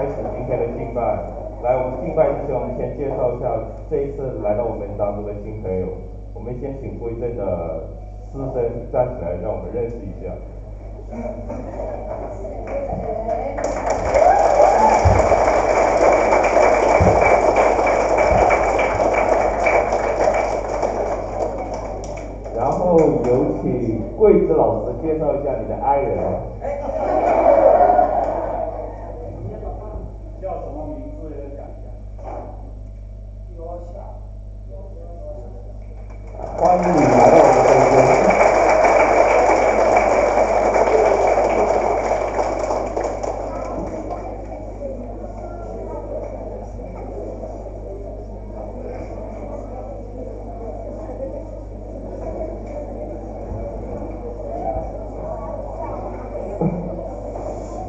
始今天的敬拜。来，我们敬拜之前，我们先介绍一下这一次来到我们当中的新朋友。我们先请归正的师生站起来，让我们认识一下。然后有请桂子老师介绍一下你的爱人。叫什么名字也讲一下。欢迎你来到我们中间。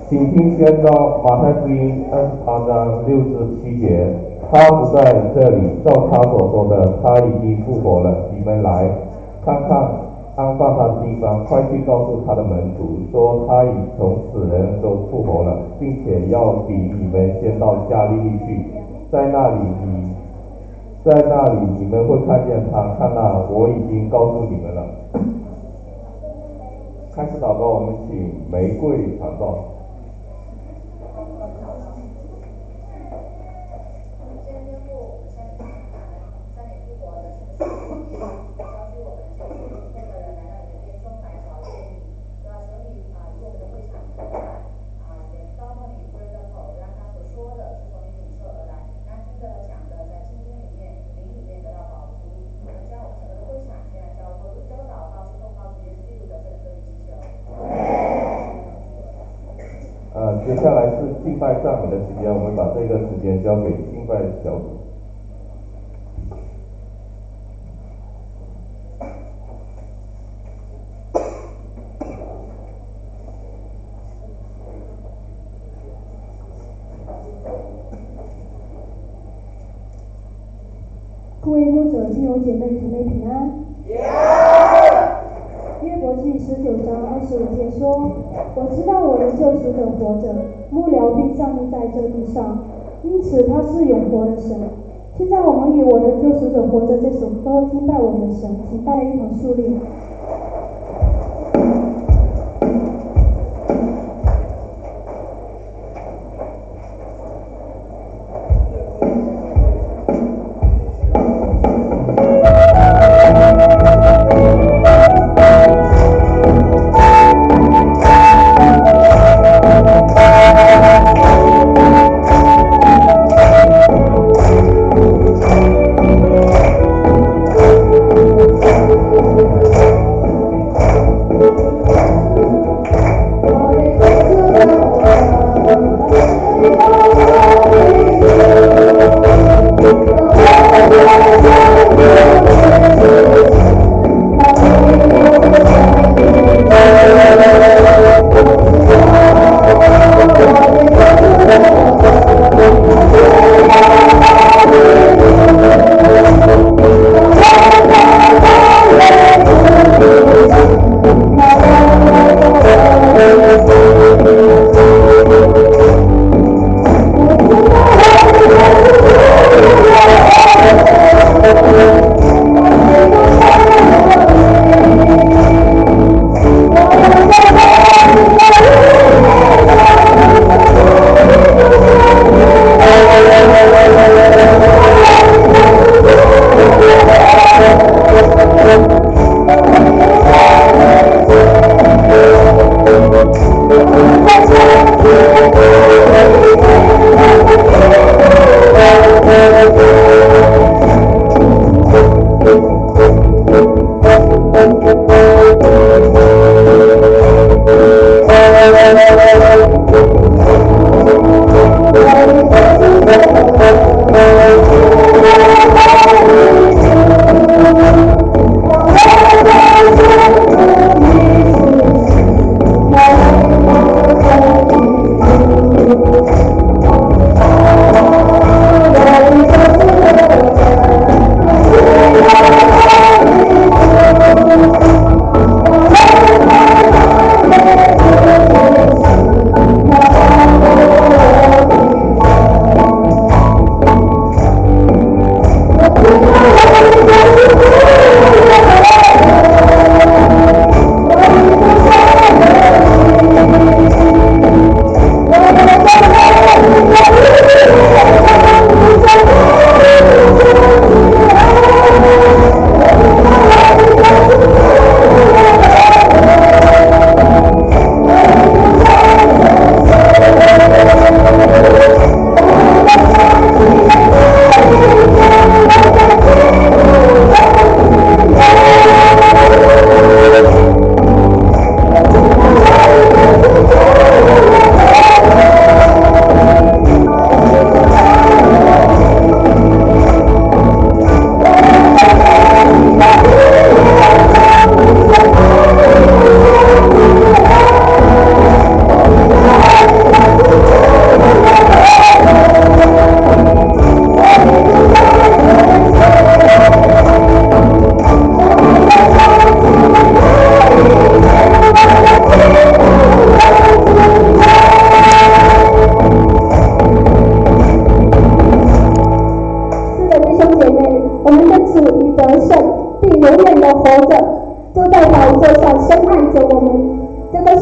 请听宣告马太福音28章6至7节，他不在这里，照他所说的，他已经复活了。你们来看看安放他的地方，快去告诉他的门徒，说他已从死人中复活了，并且要比你们先到加利利去，在那里你们会看见他。看哪，我已经告诉你们了。开始祷告，我们请玫瑰传道。接下来是敬拜赞美的时间，我们把这个时间交给敬拜小组。各位牧者、弟兄姐妹平安。约伯记19章25节说：“我知道我的救赎者活着，幕僚必站立在这地上，因此他是永活的神。”现在我们以我的救赎者活着这首歌敬拜我们的神，请大家一同肃立。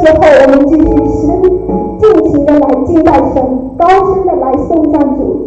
之后，我们继续尽情的来敬拜神，高声的来颂赞主。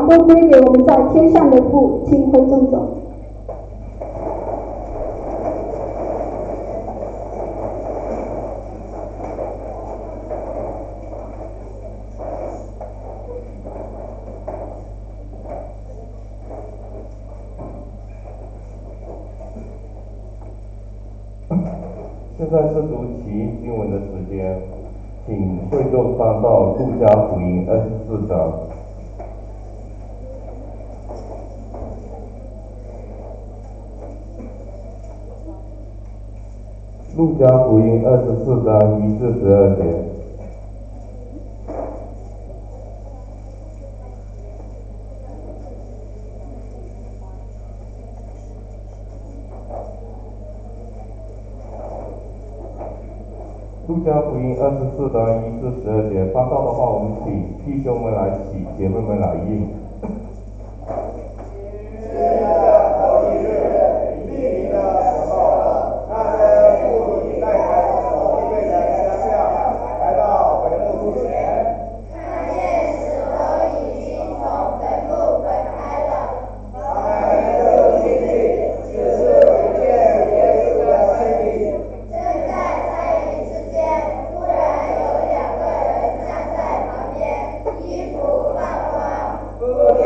都归给我们在天上的父，请回正走。现在是读其经文的时间，请会众翻到路加福音24章。路加福音24章1至12节。路加福音24章1至12节，翻到的话，我们请弟兄们来起，姐妹们来应。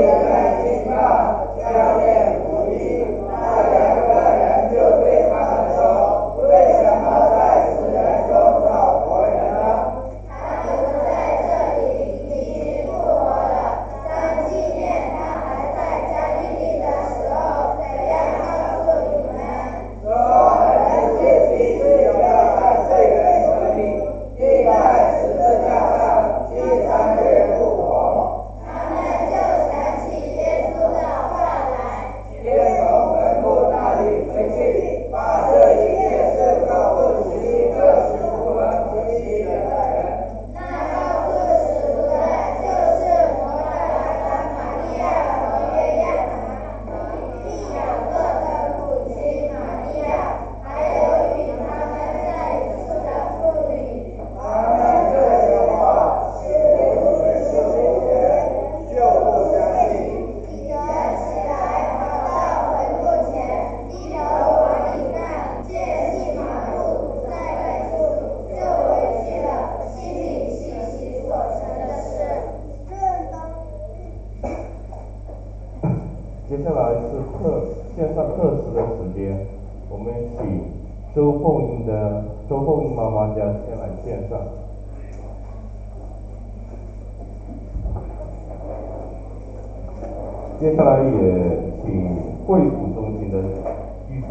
人们敬告、教练鼓励，那两个人就对他们说：为什么在死人中找活人呢？他不在这里，已经复活了。当纪念他还在加利利的时候，怎样告诉你们？说人子必须要在罪人手里，钉在十字架上，第三日复活。他们就想起耶稣的话来，便从坟墓那里回去，把这一切事告诉十一个使徒和同行的人。那告诉使徒的就是摩大拉的玛利亚和约亚拿，并雅各的母亲玛利亚，还有与他们在一处的妇女。他们这些话，使徒们受学，就不相信。彼得起来，跑到坟墓前，低头往里看，见细麻布在本处，就回去了，心里细细所成的事。接下来是线上课时的时间，我们请周凤英妈妈先来线上。接下来也请惠普中心的预备。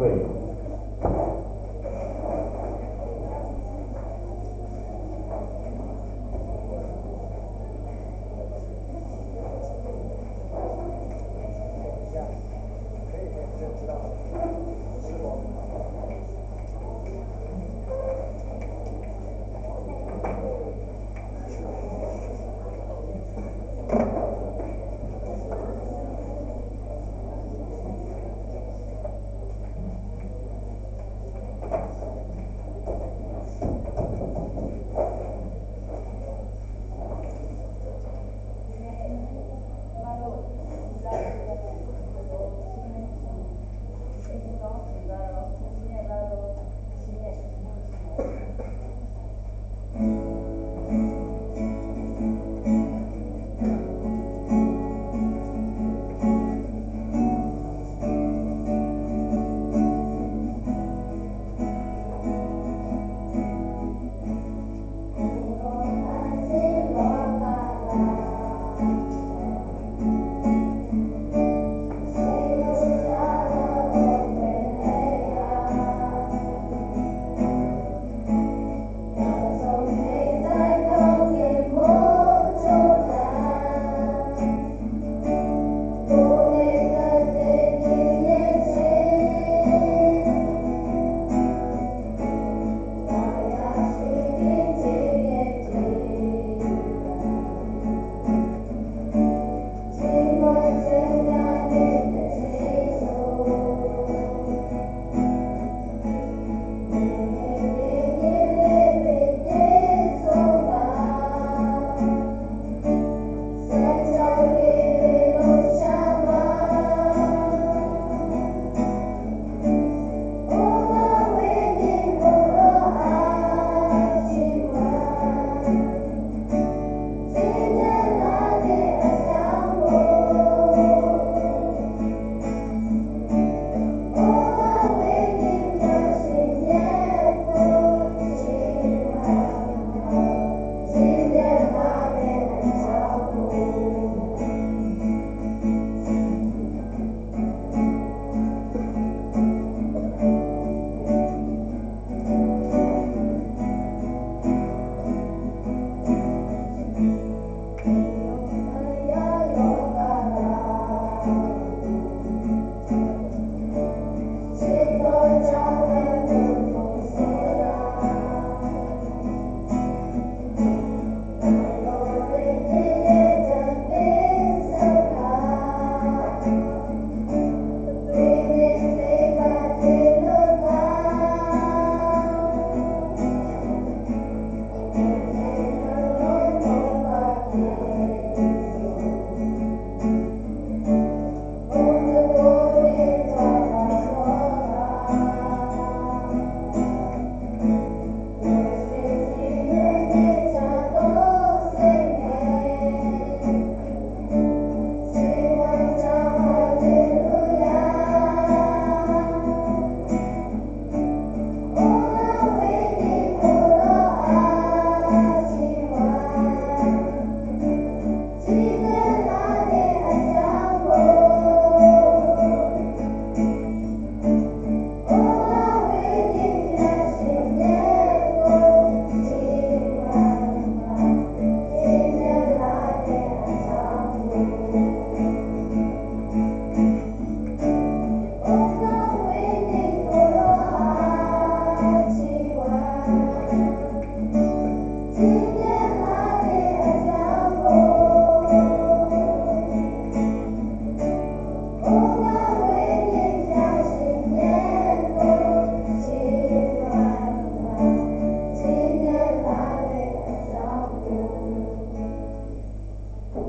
接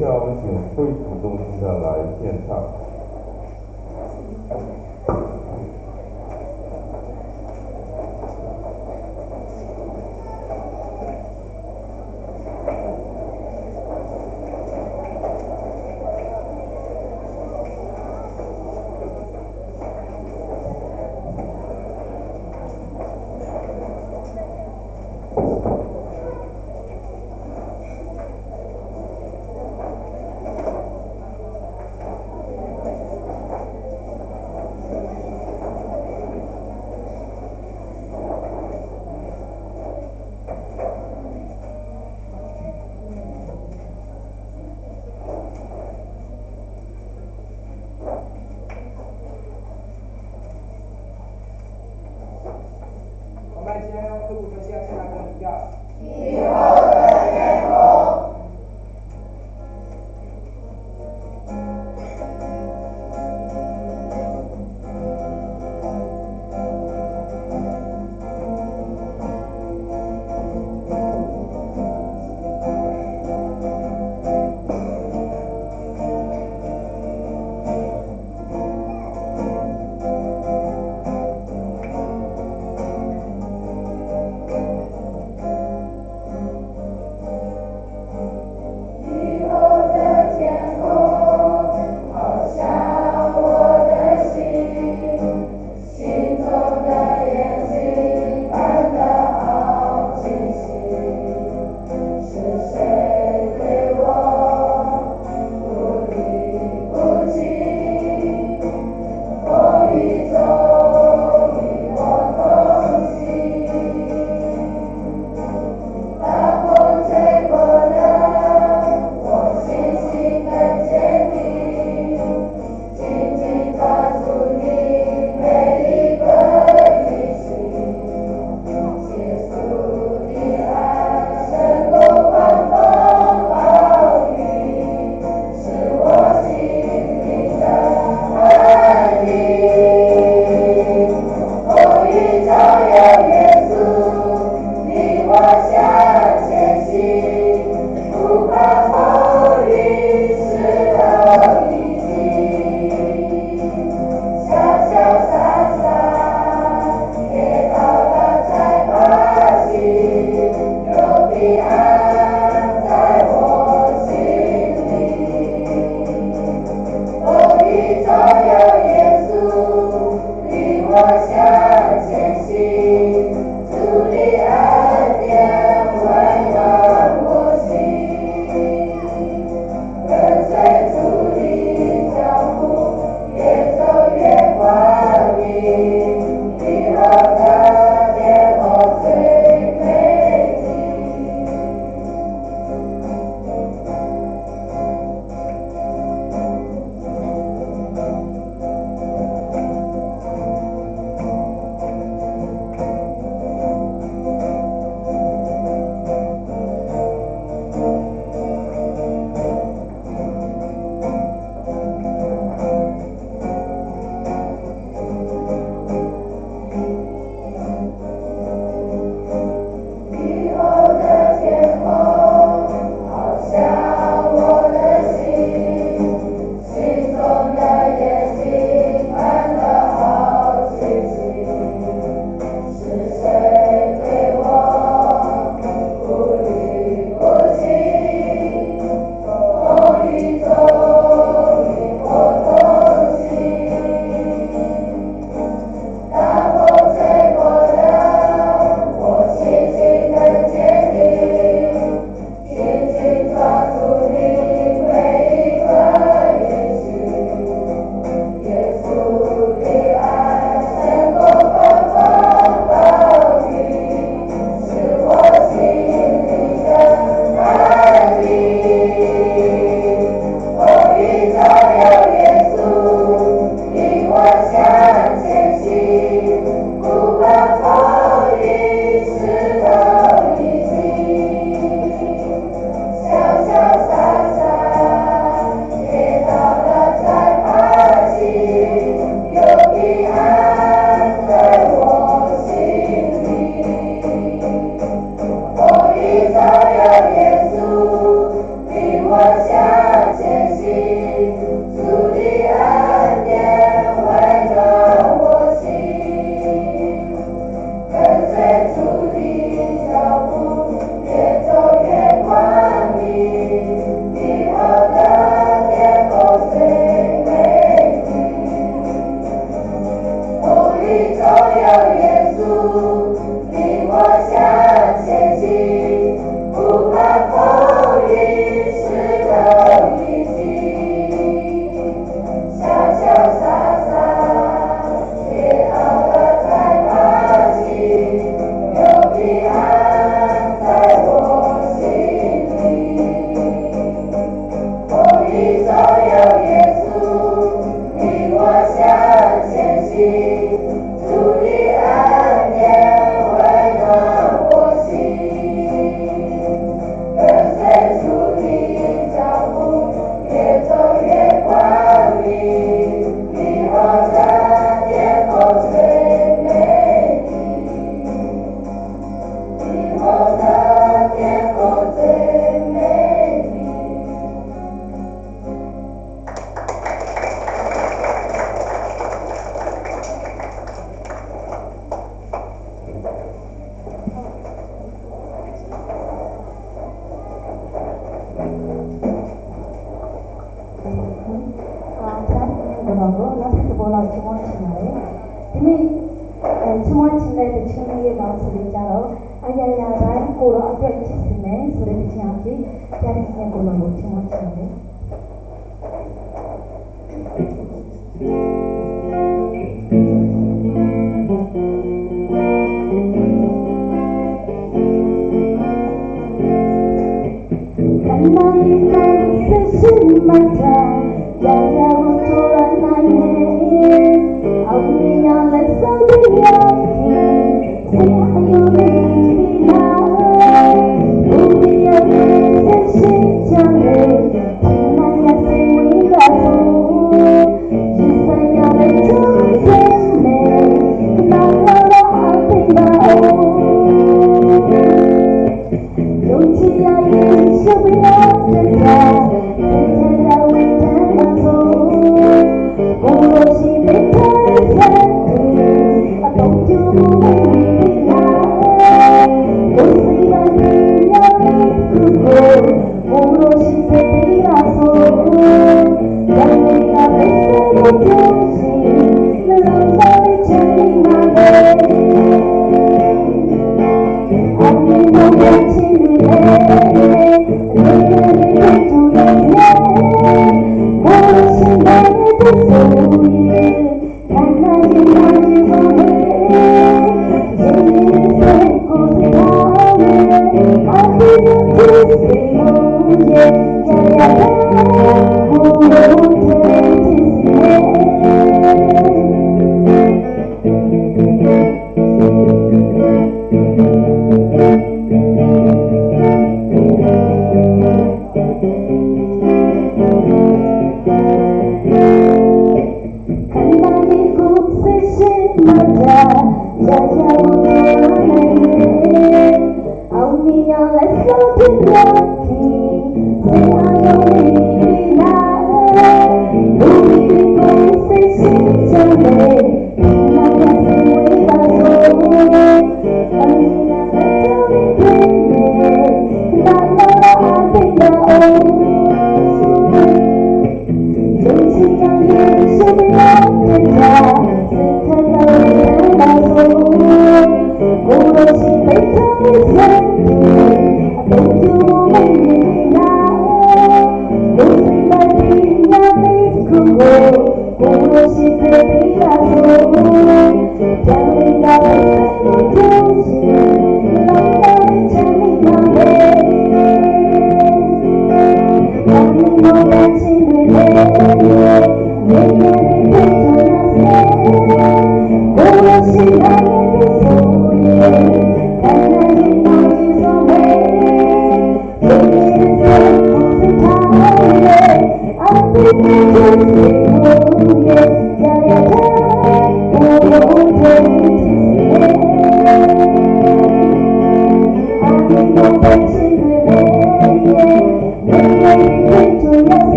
下来我们请会主中心的来献唱。会舞团现在来跟比较。以后的天空。那是怎么老情况起来的？因为情况起来的情侣老是的家了，哎呀呀，咱过了不要去死呢，所以这样子，家里面过了我情况起来的。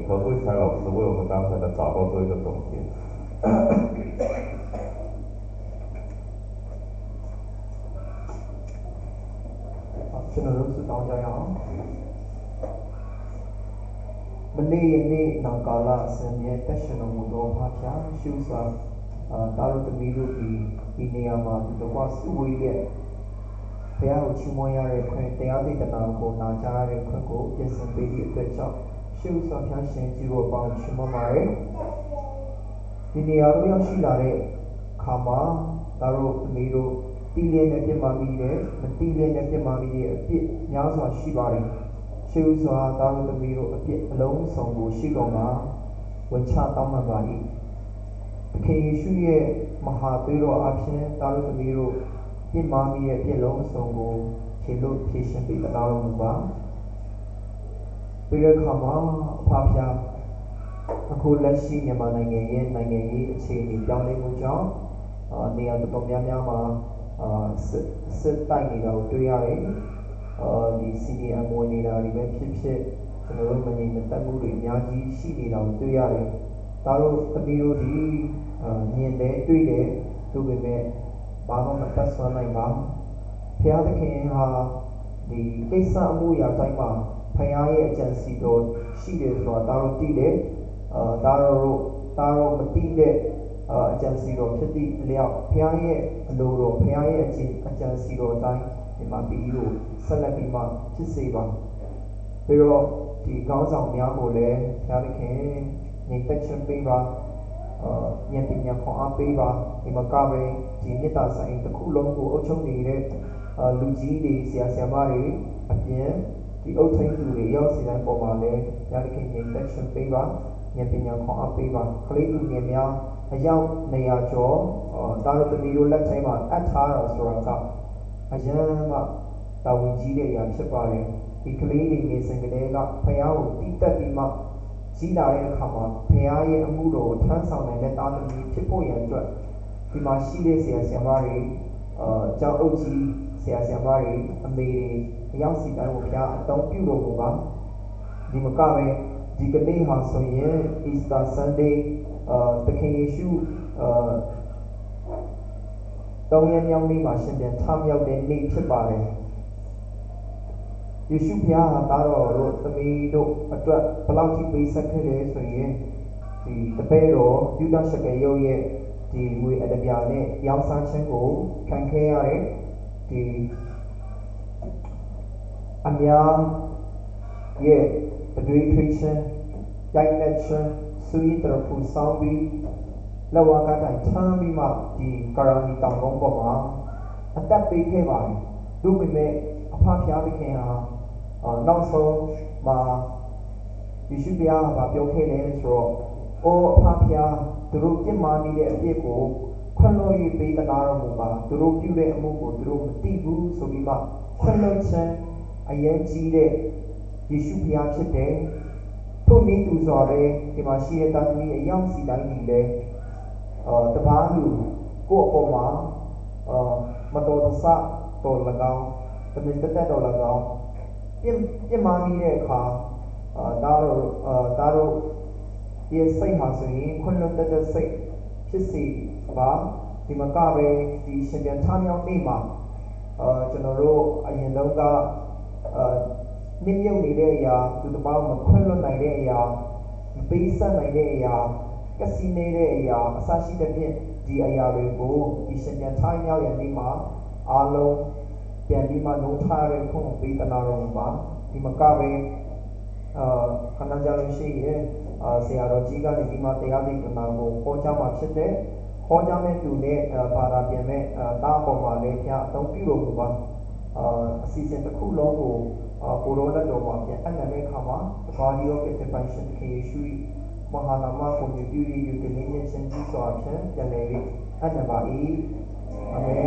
何慧才老师为我们刚才的祷告做一个总结。ကျွန်တော်တို့ဆုတောင်းကြရအောင်မနေ့ယနေ့နောက်ကာလအစဉ်မြဲတက်ရှင်တော်မူသောဖဖျားရှုစွာတာရုသမီးတို့ဒီနေရာမှာဒီတော့စုဝေးရဲ့ဘုရားကိုချီးမွမ်းရတဲ့ခွင့်တရားဒေသနာကိုနာကြားရတဲ့ခွင့်ကိုပြင်ဆင်ပေးသည့်အတွက်ကြောင့်ရှုစွာဖျားရှင်ကြီးကိုပေါင်းချီးမွမ်းပါရယ်ဒီနေရာကိုရောက်ရှိလာတဲ့ခါမှာတာရုသမီးတို့တီးလင်းနဲ့ပြစ်မှာမိတယ်မတီးလင်းနဲ့ပြစ်မှာမိတဲ့အပြစ်များစွာရှိပါတယ်ရှေးစွာတာရုသမီးတို့အပြစ်အလုံးစုံကိုရှိတော်မှာဝန်ချတောင်းပန်ပါ၏သခင်ယေရှုရဲ့မဟာသွေးတော်အဖြစ်တာရုသမီးတို့ပြစ်မှာမိရဲ့အပြစ်လုံးစုံကိုခြေလို့ဖြေရှင်းပေးတော်မူပါပြီးတဲ့အခါမှာအဖဖျားအခုလက်ရှိမြန်မာနိုင်ငံရဲ့နိုင်ငံရေးအခြေအနေပြောင်းလဲမှုကြောင့်နေရာတော်တော်များများမှာစစ်တိုက်နေတာကိုတွေ့ရတယ်ဒီ CDM ဝင်နေတာတွေပဲဖြစ်ဖြစ်ကျွန်တော်တို့မငြိမ်မသက်မှုတွေအများကြီးရှိနေတာကိုတွေ့ရတယ်ဒါတို့သမီးတို့ဒီမြင်တယ်တွေ့တယ်သူပေမဲ့ဘာမှမသက်ဆွမ်းနိုင်ပါဘုရားသခင်ဟာဒီကိစ္စအမှုရာတိုင်းမှာဘုရားရဲ့အကြံစီတော်ရှိတယ်ဆိုတာဒါတို့သိတယ်ဒါတို့မသိတဲ့အကြံစီတော်ဖြစ်သည့်အလျောက်ဘုရားရဲ့အလိုတော်ဘုရားရဲ့အကြံစီတော်တိုင်းဒီမှာပြီးလို့ဆက်လက်ပြီးမှဖြစ်စေပါပြီးတော့ဒီကောင်းဆောင်များကိုလည်းဘုရားသခင်ညီသက်ချင်းပေးပါဉာဏ်ပညာခွန်အားပေးပါဒီမှာကပဲဒီမေတ္တာဆိုင်တစ်ခုလုံးကိုအုပ်ချုပ်နေတဲ့လူကြီးတွေဆရာဆရာမတွေအပြင်ဒီအုပ်ထိန်းသူတွေရောက်စီတိုင်းပေါ်မှာလည်းဘုရားသခင်ညီသက်ချင်းပေးပါဉာဏ်ပညာခွန်အားပေးပါကလေးလူငယ်များအယောက်200ကျော်တာရုသမီးတို့လက်ထဲမှာအပ်ထားတာဆိုတာကအရန်ကတာဝန်ကြီးတဲ့အရာဖြစ်ပါတယ်ဒီကလေးတွေငယ်စဉ်ကတည်းကဖခင်ကိုတည်တက်ပြီးမှကြီးလာတဲ့အခါမှာဖခင်ရဲ့အမှုတော်ကိုထမ်းဆောင်နိုင်တဲ့တာသမီးဖြစ်ဖို့ရန်အတွက်ဒီမှာရှိတဲ့ဆရာဆရာမတွေကျောင်းအုပ်ကြီးဆရာဆရာမတွေအမေတွေအယောက်စီတိုင်းကိုဖခင်အသုံးပြုတော်မူပါဒီမကပဲဒီကနေ့ဟာဆိုရင် Easter Sunday သခင်ယေရှုတောင်းရမြောက်နေ့မှာရှင်ပြန်ထမြောက်တဲ့နေ့ဖြစ်ပါတယ်ယေရှုဘုရားဟာသားတော်တို့သမီးတို့အတွက်ဘလောက်ကြီးပေးဆက်ခဲ့လဲဆိုရင်ဒီတပည့်တော်ယူဒရှကရုတ်ရဲ့ဒီငွေအတပြာနဲ့ရောင်းစားခြင်းကိုခံခဲ့ရတဲ့ဒီအများရဲ့အတွေ့အထွေခြင်းရိုက်နှက်ခြင်းဆွေးတရဖူဆောင်ပြီးလဝကတိုင်ချမ်းပြီးမှဒီကာရာမီတောင်ကုန်းပေါ်မှာအသက်ပေးခဲ့ပါတယ်သူပေမဲ့အဖဖျားသခင်ဟာနောက်ဆုံးမှာယေရှုဘုရားကပြောခဲ့တယ်ဆိုတော့အိုအဖဖျားသူတို့ပြစ်မှားနေတဲ့အပြစ်ကိုခွင့်လွှတ်၍ပေးသနာတော်မူပါသူတို့ပြုတဲ့အမှုကိုသူတို့မသိဘူးဆိုပြီးမှခွင့်လွှတ်ခြင်းအရင်ကြီးတဲ့ယေရှုဘုရားဖြစ်တယ်ထို့နည်းတူစွာလည်းဒီမှာရှိတဲ့တာသမီးအယောက်စီတိုင်းကြီးလည်းတပားလူကိုယ့်အပေါ်မှာမတော်တဆတော်၎င်းတမင်တက်တော်၎င်းပြစ်မှားမိတဲ့အခါဒါတို့ဒီစိတ်ဟာဆိုရင်ခွင့်လွှတ်တဲ့စိတ်ဖြစ်စီပါဒီမှာကပဲဒီရှင်ပြန်ထမြောက်နေ့မှာကျွန်တော်တို့အရင်တော့ကနစ်မြုပ်နေတဲ့အရာသူတပားမခွင့်လွှတ်နိုင်တဲ့အရာပေးဆက်နိုင်တဲ့အရာကစီနေတဲ့အရာအစရှိတဲ့ဖြင့်ဒီအရာတွေကိုဒီရှင်ပြန်ထမြောက်ရနေ့မှာအားလုံးပြန်ပြီးမှနှုတ်ထားရတဲ့ခွင့်ပေးတနာတော်မှာဒီမကပဲခဏကြာလို့ရှိရင်ဆရာတော်ကြီးကနေဒီမှာတရားသိက္ခာကိုဟောကြားမှာဖြစ်တဲ့ဟောကြားမဲ့သူနဲ့ဘာသာပြန်မဲ့တားပေါ်မှာလည်းဖျားအသုံးပြုလို့ပါအစီအစဉ်တစ်ခုလုံးကိုကိုရိုလာတော်မှာပြန်အနံ့တဲ့အခါမှာ Body of Intervention ခေရှုမဟာနာမကိုမြည်ပြီးယူတည်နေခြင်းကြီးစွာဖြင့်ပြန်လည်ပြီးအနံ့ပါ၏အာမင်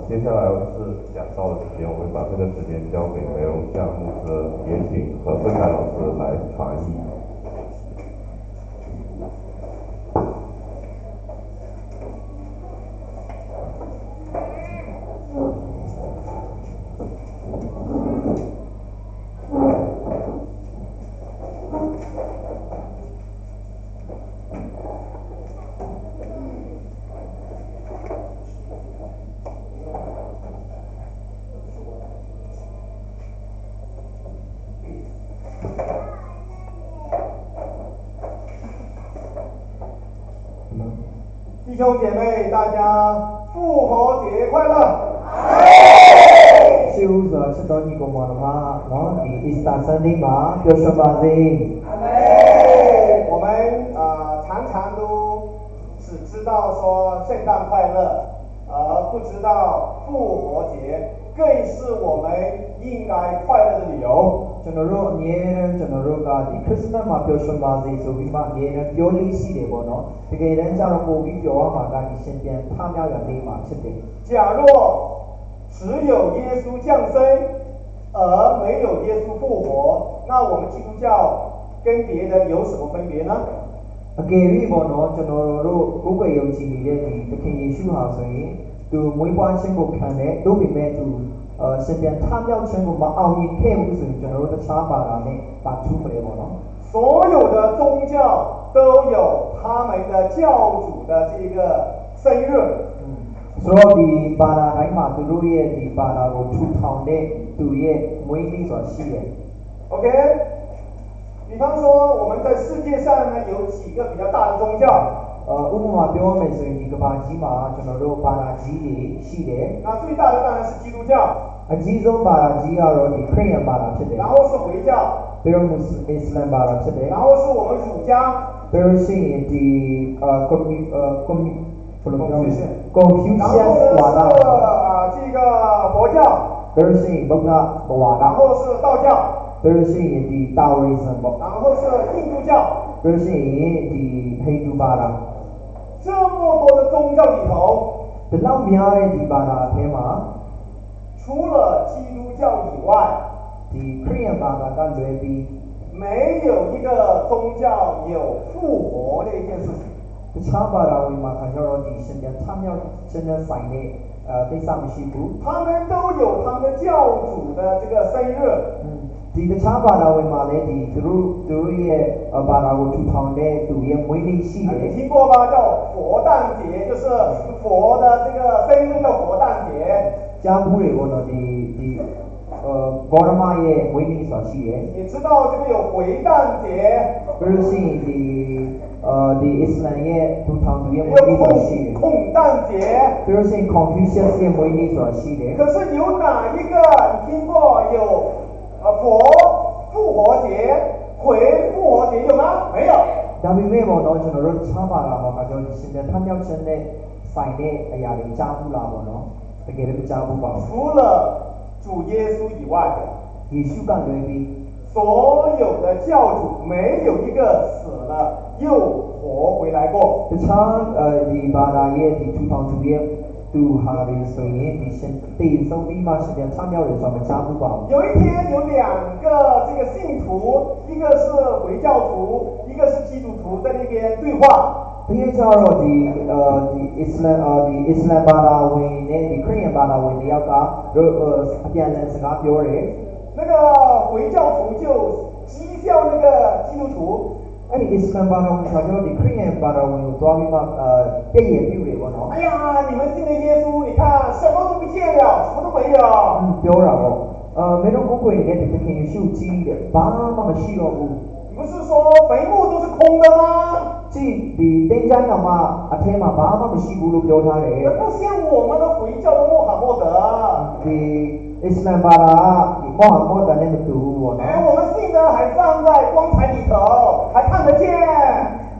接下来是讲道的时间，我会把这个时间交给梅荣夏牧师，也请何慧凯老师来传译。兄姐妹，大家复活节快乐！Siêu giờ sẽ đón những con mà nó thì Easter Sunday mà biểu示嘛gì？我们常常都只知道说圣诞快乐，而不知道复活节更是我们应该快乐的理由。저너로 예는 저너로가 이 크리스마스 biểu示嘛gì？所以嘛예는表里系列啵喏，这个人家的不比表啊嘛，但你身边他们要对嘛，是的。假若只有耶稣降生，而没有耶稣复活，那我们基督教跟别人有什么分别呢？ Kể bộ nó cho nó cố gắng yêu chỉ để thực hiện Giêsu hạ rồi từ mỗi quan sinh cuộc hành này đối với mẹ từ sinh viên tham gia sinh cuộc mà ao nhìn kêu rồi cho nó đã trả bà là này bà chú phải bộ nó 所有的宗教都有他们的教主的这个生日。所以bà là đánh mà từ lúc ấy thì bà là một chú thằng đấy từ ấy mỗi đi rồi xí đấy. OK。比方说，我们在世界上呢有几个比较大的宗教。我们表面是一个巴基嘛，就那种巴拉基的系列。那最大的当然是基督教。基宗巴拉基啊，然后克里安巴拉是的。然后是回教。比如穆斯林巴拉是的。然后是我们儒家。比如是的Confucius 瓦达。这个佛教。比如是佛教瓦达。然后是道教。 比如是的Taoism， 然后是印度教，比如是的黑度巴拉，这么多的宗教里头，的老名的巴拉天嘛，除了基督教以外，的 Korean 巴拉跟雷比，没有一个宗教有复活的一件事情。的查巴拉为嘛看到了的现在他们要现在赛的第三西部，他们都有他们教主的这个生日。的查巴拉为嘛嘞的都也巴拉我出堂的都也每年系的。你听过吗？叫佛诞节，就是佛的这个生日叫佛诞节。加布雷我呢的哥尔玛也每年所系的。你知道这个有回诞节？比如是的伊斯兰也出堂都也每年所系的。孔诞节。比如是 Confucius 也每年所系的。可是有哪一个你听过有？ 佛复活节、回复活节有吗？没有。但是没有呢，就那种查巴拉嘛，就现在他们要真的赛的，哎呀，你加布拉嘛喏，这个人加布吧。除了主耶稣以外的，耶稣讲对比，所有的教主没有一个死了又活回来过。这场的巴拉耶的主堂主耶。 都哈里所以的先对手比嘛是边参加人上面加不吧？有一天有两个这个信徒，一个是回教徒，一个是基督徒，在那边对话。第一招的伊斯兰巴拉为呢，的 Korean 巴拉为呢要讲，变成是讲表嘞。那个回教徒就讥笑那个基督徒。 哎，伊斯兰巴拉为啥叫的 Korean 巴拉为多比嘛别也表嘞不喏？哎呀，你们信的耶稣，你看什么都不见了，什么都没有。表了哦，没有古鬼里面的可以修机的，爸妈的需要不？不是说坟墓都是空的吗？这的人家的嘛，天嘛，爸妈的需不都表他嘞？不像我们的回教的穆罕默德。的伊斯兰巴拉，穆罕默德那个读哦。哎，我们信的还放在棺材里头，还看得见。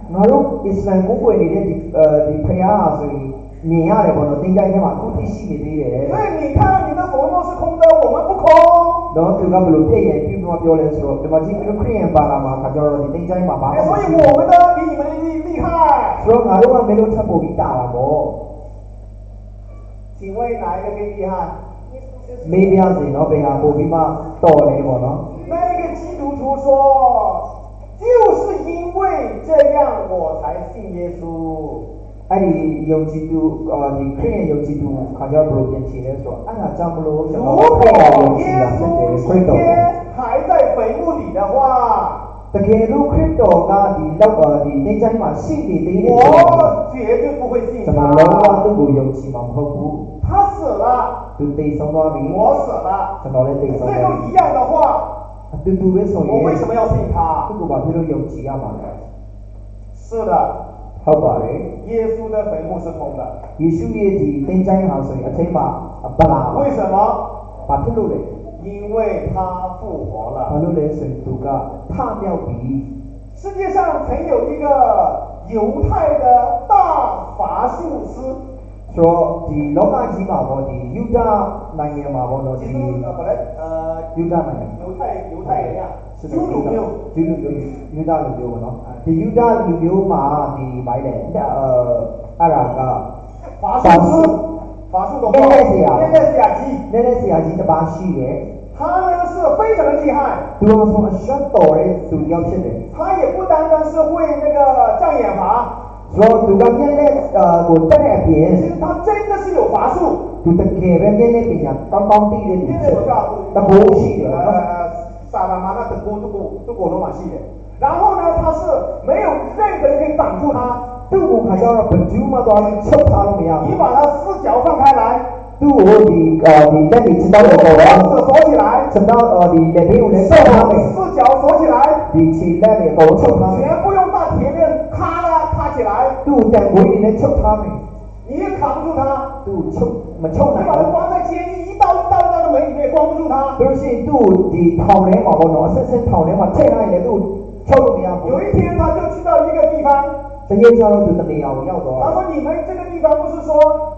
那如伊斯兰古鬼里面的培养所以年下来不能人家的嘛，古体系里的耶。所以你看，你的坟墓是空的，我们不空。 然后这个不如别人比我表来说，对吧？这个 Korean 巴拉嘛，他叫你人家嘛巴。所以我们的比你们的厉害。所以那如果没有差不比大了不？请问哪一个更厉害？没别样子，那别样不比嘛多嘞不喏？那个基督徒说，就是因为这样我才信耶稣。 哎，你有基督你 Korean 有基督，他叫不如变起来说，哎呀，这样不如什么 Korean 有基啊，这个 Kristo 还在坟墓里的话，但是如果 Kristo 那你人家嘛信的我绝对不会信他。什么老啊都不用起嘛不不，他死了，都得上那边，我死了，什么来得上这都一样的话，都为什么？我为什么要信他？这个吧，他都有基啊嘛。是的。ဟုတ်ပါတယ်耶稣的坟墓是空的。ယေရှုရဲ့ဒီသင်္ချိုင်းဟာဆိုရင်အချိန်မှာဗလာ为什么？ဘာဖြစ်လို့လဲ 因为他复活了。ဘာလို့လဲဆိုရင်သူကထမြောက်ပြီ。世界上曾有一个犹太的大法术师。ဆိုတော့ဒီလောကကြီးမှာပေါ့ဒီယူဒနိုင်ငံမှာပေါ့နော်ဒီ本来ယူဒနိုင်ငံ犹太人呀，ဂျူးလူမျိုးယူဒလူမျိုးပေါ့နော်ဒီယူဒလူမျိုးမှာဒီဘာလဲအဲ့ဒါက法术的话，နည်းနည်းဆရာကြီးတစ်ပါးရှိတယ်他呢是非常的厉害，သူကဆိုအရှက်တော်တဲ့သူတယောက်ဖြစ်တယ်他也不单单是会那个障眼法，ဆိုတော့သူကမျက်လက်ကိုတက်တဲ့အပြင်其实他真的是有法术。သူတကယ်ပဲမျက်လက်ပညာကောင်းကောင်းသိတဲ့သူမျက်လက်ကိုတကူရှိတယ်နော်萨拉玛那德国罗马系的，然后呢，他是没有任何人可以挡住他。သူ့ကိုခါကျတော့ဘယ်သူမှသွားပြီးချုပ်ထားလို့မရဘူး你把他四脚放开来，သူ့ကိုဒီလက်တွေချစ်တော့တော့锁起来，ချစ်တော့ဒီလက်ဘေးကိုလည်းဆောက်ထားမယ်四脚锁起来，ဒီခြေလက်တွေအကုန်ချုပ်ထားမယ်全部用大铁链卡起来，သူ့တံခွေးတွေနဲ့ချုပ်ထားမယ်你也扛不住他，သူ့ချုပ်မချုပ်你နိုင်ဘူး把他关在监狱一道的门里面，关不住他。ဘယ်လိုရှိသူ့ဒီထောင်ထဲမှာပေါ့နော်အစစ်စစ်ထောင်ထဲမှာထည့်ထားရင်လည်းသူ့ချုပ်လို့မရဘူး有一天他就去到一个地方，တရက်ကျတော့သူတနေရာကိုရောက်တော့他说：“你们这个地方不是说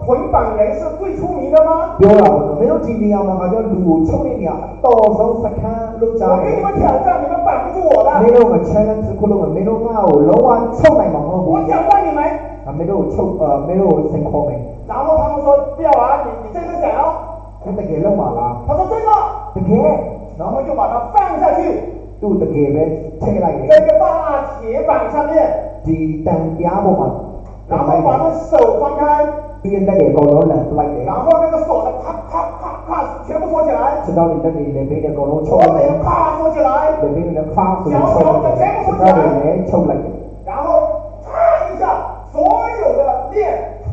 捆绑人是最出名的吗？ပြောတာပေါ့နော်မင်းတို့ဒီနေရာမှာခါကျတော့လူကိုချုပ်နေနေရအတော်ဆုံးစခန်းလို့ကြား我给你们挑战，你们绑不住我的。မင်းတို့က challenge ခုလုံးမင်းတို့ငါ့ကိုလုံးဝချုပ်နိုင်မှာမဟုတ်ဘူး我挑战你们。မင်းတို့ချုပ်မင်းတို့စင်ခေါ်မယ်然后他们说不要啊，你真的想要？你တကယ်လုံးပါလား他说真的。တကယ်然后就把他放下去，သူ့တကယ်ပဲထည့်လိုက်တယ်在一个大铁板上面，ဒီတန်ပြားပေါ်မှာ然后把他手放开，သူ့ရဲ့လက်တွေအကုန်လုံးလန်လိုက်တယ်然后那个手呢，咔，全部锁起来，直到你လက်တွေလည်းဘေးနဲ့အကုန်လုံးချုပ်脖လိုက်တယ်子也咔锁起来，လက်ဘေးနဲ့ခါဆိုချုပ်လိုက်တယ်直到你လည်းချုပ်လိုက်တယ်然后咔一下，所有的链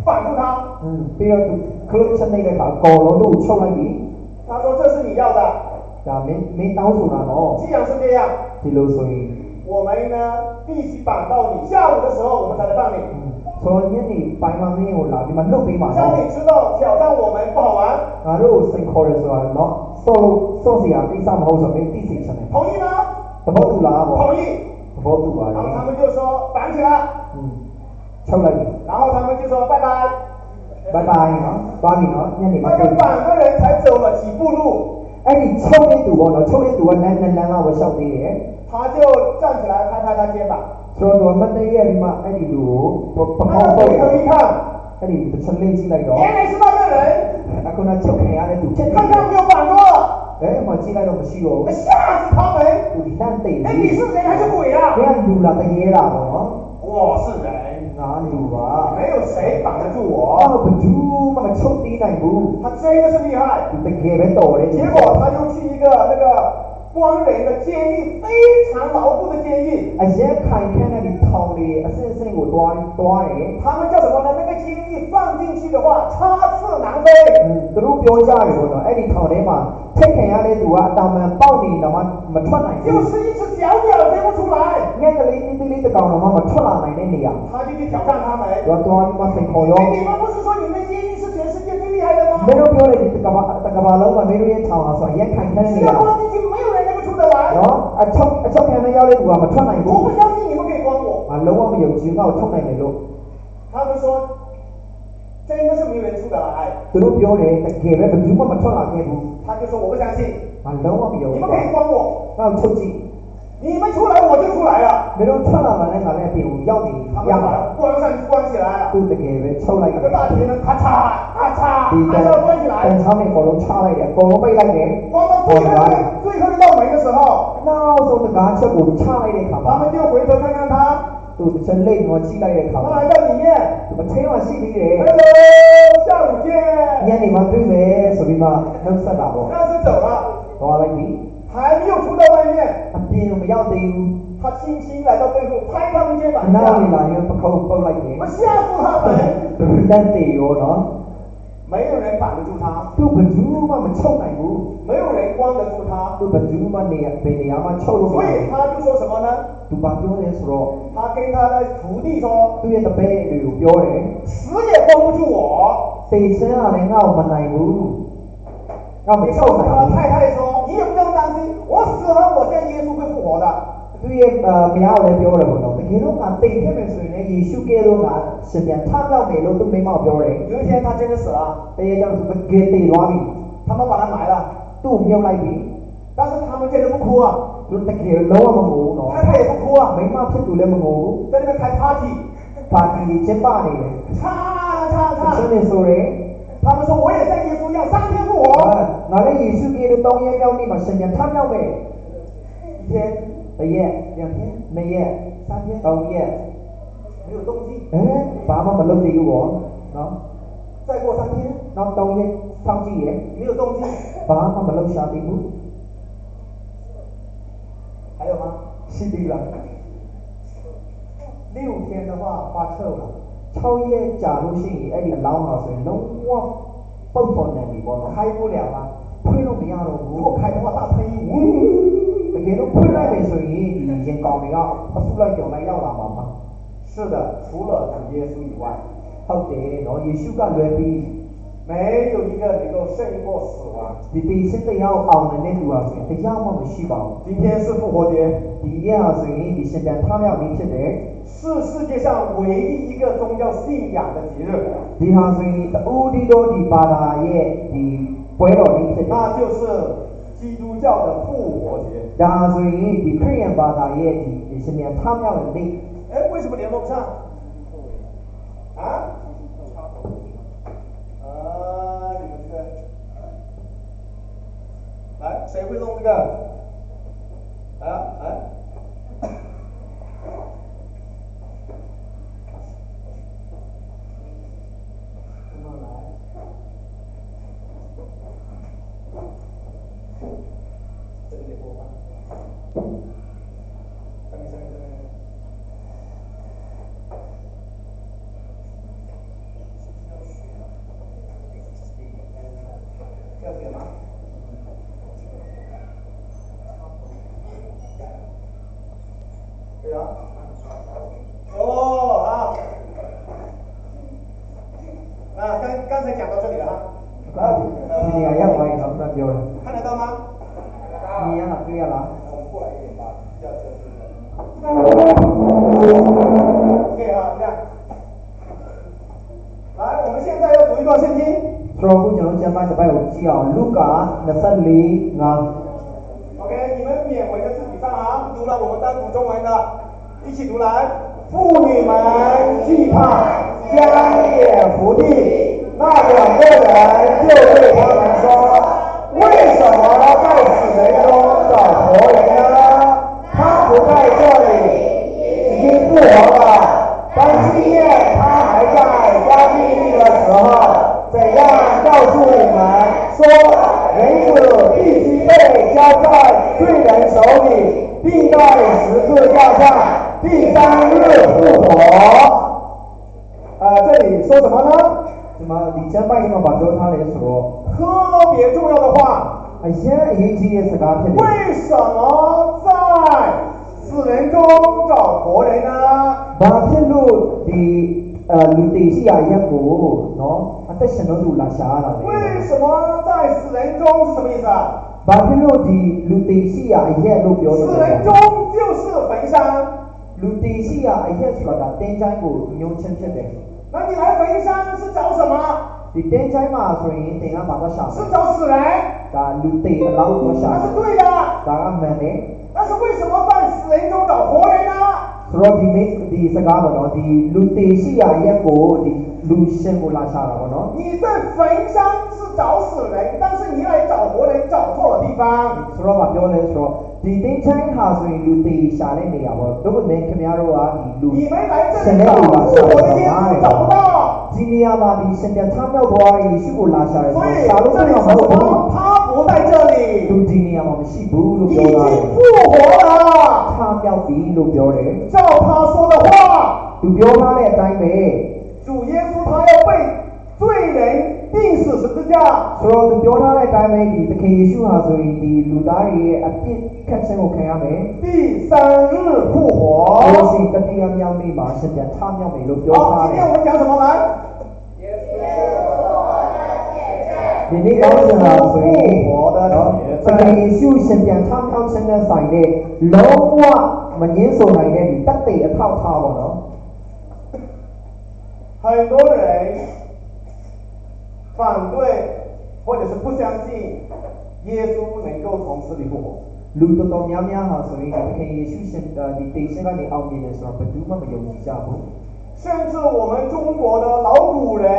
绑住他。ပြီးတော့သူခလုတ်ချက်နေတဲ့အခါအကုန်လုံးသူ့ကိုချုပ်လိုက်ပြီ他说这是你要的。ဒါမင်းတောင်းဆိုတာနော်既然是这样，ဒီလိုဆိုရင်我们呢必须绑到你下午的时候，我们才能放你。ဆိုတော့ညနေပိုင်းမှာမင်းကိုလာပြီးမှလွတ်ပေးပါ让နော်你知道挑战我们不好玩。ငါတို့စိတ်ခေါ်တယ်ဆိုတာနော်စော့စရာကိစ္စမဟုတ်ဆိုမင်းသိစေချင်တယ်同意吗？သဘောတူလားပေါ့同意。သဘောတူပါတ然后ယ်他们就说绑起来，ချုပ်လိုက်ပြီ然后他们就说拜拜。ဘိုင်ဘိုင်နော်သွားပြီနော်ညနေမှ那个绑的人才走了几步路，အဲ့ဒီချုပ်တဲ့သူပေါ့နော်ချုပ်တဲ့သူကလမ်းကဝရှောက်သေးတယ်他就站起来拍他肩膀。ဆိုတော့မတည့်ရပြီးမှအဲ့ဒီလူကိုပ他မောက်ပေါ့回头一看，အဲ့ဒီတစ်ချက်လေးကြည့်လိုက်တော့原来是那个人，အခုနချုပ်ခင်ရတဲ့သူဖြစ်看看没有绑住，မှကြည့်လိုက်တော့မရှိတော့ဘူး吓死他们。သူဒီတန်းတိတ်哎，你是人还是鬼啊？ဘယ်ကလူလာတရေလာပေါ့နော်我是人，ငါလူပါ没有谁绑得住我。ဘယ်သူမှမချုပ်သေးနိုင်ဘူး他真的是厉害。သူတကယ်ပဲတော်တယ်结果他就去一个那个关人的监狱，非常牢固的监狱。အရက်ခိုင်ခန့်တဲ့ဒီထောင်တွေအစစ်အစစ်ကိုတွားတယ်他们叫什么呢？那个监狱放进去的话，插翅难飞。သူတို့ပြောကြတယ်ပေါ့နော်အဲ့ဒီထောင်ထဲမှာထိတ်ခံရတဲ့သူကအတမန်ပေါက်နေတော့မထွက်နိုင်ဘူး就是一只小鸟飞不出来。ငှက်ကလေးသေးသေးလေးတစ်ကောင်တော့မထွက်လာနိုင်တဲ့နေရာ他就去挑战他们。တော့တွားပြီးမှစိတ်ခေါ်ရော你们不是说你们监狱是全世界最厉害的吗？မင်းတို့ပြောတဲ့ဒီတကဘာလုံးမှာမင်းတို့ရဲ့ထောင်ဟာဆိုရက်ခိုင်ခန့်နေရ现在关进去，没有人能够出得来。နော်အချုပ်ခံတဲ့ရောက်တဲ့သူကမထွက်နိုင်ဘူး我不相信你们可以关我。လုံးဝမယုံကြည်ငါ့ကိုထုတ်နိုင်တယ်လို့他们说真的是没有人出得来。သူတို့ပြောတယ်တကယ်ပဲဘယ်သူမှမထွက်လာခဲ့ဘူး他就说我不相信。လုံးဝမယုံ你们可以关我。ငါ့ကိုချုပ်ကြည့်你们出来我就出来了。မင်းတို့ထွက်လာမှလည်းငါလည်းအပြင်ကိုရောက်နေရမှာ关上就关起来了。သူတကယ်ပဲချုပ်လိုက်那个大铁呢，咔嚓咔嚓，还是要关起来。တန်ချောင်းနဲ့အကုန်လုံးချလိုက်တယ်အကုန်လုံးပိတ်လိုက်တယ်关到最后一道门的时候，နောက်ဆုံးတကားချက်ကိုချလိုက်တဲ့အခါမှာ他们就回头看看他，သူတစ်ချက်လိမ့်တော့ကြည့်လိုက်တဲ့အခါ他မှာ还在里面。မချင်းမှရှိသေးတယ်Hello，下午见。ညနေမှတွေ့မယ်ဆိုပြီးမှနှုတ်ဆက်တာပေါ့那是走了，သွားလိုက်ပြီ还没有出到外面，အပြင်မရောက်သေးဘူး他轻轻来到背后，拍他们肩膀一နောက်下，နေလာရင်ပခုံးပုတ်လိုက်တယ်我吓死他们。တန်တေရောနော်没有人绑得住他， tu baju ma chau nai bu 没有人关得住他， tu baju ma ne be ne ma chau lu 所以他就说什么呢？ tu ba pyo le sro 他跟他的徒弟说 tu ye ta be lu pyo le 死也关不住我。 te se a le ngao ma nai bu ngao ma 你告 chau 诉他 nai 太太说，你也不用担心，我死了，我相信耶稣会复活的。 tu ye mia le pyo le bu no ke lo nga te the me so ne yesu ke lo nga sin ya tham yao me lo tu me ma pyo le 有一天他真的死了， te ye jang su ke te lo bi 他们把他埋了， tu miao lai bi 但是他们真的不哭啊， tu ta ke lo ma ngu no 太太也不哭啊， me ma phit tu le ma ngu 在那边开 party， party che pa ni le 唱唱 so 唱， ne so le 他们说我也像耶稣一样3天复活， nga le yesu ke lo tong ye miao ni ma sin ya tham yao me 一天1夜2天2夜3天3夜没有动静， ba ma ma lo ti wo no 再过3天 no tong ye sau chi ye 没有动静， ba ma ma lo sha ti bu 还有吗？ si ti la 6天的话发臭了， 6夜ကြာလို့ရှိရင်အဲ့ဒီအလောင်းဟာဆိုရင်လုံးဝပုတ်ပေါ်နေပြီပေါ့နော် 开不了了， ဖွင့်လို့မရတော့ဘူး 如果开的话大喷一呜。 တကယ်လို့ဖွင့်လိုက်မယ်ဆိုရင်ဒီရင်ကောင်တွေကအဆုလိုက်ကြော်လိုက်ရောက်လာမှာပါ 是的，除了主耶稣以外， ဟုတ်တယ်နော်ယေရှုကလွယ်ပြီး 没有一个能够胜过死亡。 ဒီတေစတဲ့ရောက်အောင်နေတဲ့သူဟာဆိုရင်တရားမှမရှိပါဘူး 今天是复活节， ဒီရက်ဟာဆိုရင်ဒီရှင်ပြန်ထားမြောက်နေဖြစ်တယ် 是世界上唯一一个宗教信仰的节日， ဒီဟာဆိုရင်တူဒီတော့ဒီဘာသာရဲ့ဒီပွဲတော်လေးဖြစ်တယ် 那就是基督教的复活节。 ဒါဆိုရင်ဒီခရစ်ယာန်ဘာသာရဲ့ဒီရှင်ပြန်ထားမြောက်တဲ့နေ့ 哎，为什么联络不上？啊？你们这个，来，谁会弄这个？慢慢来。这个得播放。上面。要写吗？对啊。哦，好。刚才讲到这里了哈。 ဒီနေရာရောက်သွားရင်တော့ပြန်ပြောတယ် 看得到吗？ မြင်ရတာတွေ့ရလား 我们过来一点吧，比较正式的。OK 啊，这样。来，我们现在要读一段圣经。 ဆိုတော့ခုကျွန်တော်ကျမ်းပိုင်းတစ်ပိုက်ကိုကြည့်အောင်လုကာ24 OK，你们缅文的字体上啊，读了我们单读中文的，一起读来。妇女们惧怕，将脸伏地，那2个人就对他们说：“为什么在死人中找活人呢？他不在这里，已经复活了。当今夜他还在加利利的时候，怎样告诉你们说，人子必须被交在罪人手里，并在十字架上第3日复活。”这里说什么呢？ ဒီမှာဒီကျမ်းပိုင်းမှာပြောထားတယ်ဆိုတော့ 特别重要的话， အရင်အရေးကြီးတဲ့စကားဖြစ်တယ် 为什么在死人中找活人呢？ ။ဘာဖြစ်လို့ဒီလူတေရှိရာရက်ကိုနော်အသက်ရှင်လို့လူလာရှာရတာလဲ 为什么在死人中是什么意思啊？ ။ဘာဖြစ်လို့ဒီလူတေရှိရာအရက်လို့ပြောလို့ 死 လဲ 人中就是坟山。 ။လူတေရှိရာအရက်ဆိုတာတင်းချိုင်းကိုညှိုးချင်းဖြစ်တယ် 那你来坟山是找什么？ ။ဒီတင်းချိုင်းမှာဆိုရင်တင်ကမှာတော့ရှာ 是找死人， ဒါလူတေအလောက်တော့ရှာ 那是对的。 ဒါကမှန်တယ် 但是为什么在死人中找活人呢？ ဆိုတော့ဒီစကားပေါ့နော်ဒီလူတေရှိရာရက်ကိုဒီလူရှင်ကိုလာရှာတာပေါ့နော် 你在坟山是找死人，但是你来找活人找错了地方。 ဆိုတော့မပြောလဲဆိုတော့ဒီတင်းချိုင်းဟာဆိုရင်လူတေရှာတဲ့နေရာပေါ့တို့ကမင်းခင်ဗျားတို့ကဒီလူ 你们来这里找复活的耶稣找不到， ဒီနေရာမှာဒီရှင်ပြန်ထားမြောက်သွားတဲ့ယေရှုကိုလာရှာတယ် 所 ဆို 以 တော့ရှာလို့ 这 တော့ 里 မ 说 ဟုတ် 什 ဘူး 么？他不在这 သူ 里， ဒီနေရာမှာမရှိဘူးလို့ 已 ပြောတာ 经复活了。 ထားမြောက်ပြီလို့ပြောတယ် 照他说的话， သူပြောထားတဲ့အတိုင်းပဲ 主耶稣他要被罪人定钉死十字架。所以佢表達嚟解明啲，特別耶穌係屬於啲路大嘅一邊看清我看下未？第3日复活。我是特別咁樣嘅嘛，是點參與未？路表好，達今天我们讲什么来？你呢講就係屬於復活的特別耶穌是點參與成嘅細嘅，老話咪耶穌係嘅，你得地一套套喎咯。很多人反对或者是不相信耶稣能够从死里复活。路多多များများ嚇，所以特別耶穌是啲地上嘅後面嘅時候，不都乜咪用字架不？甚至我们中國的老古人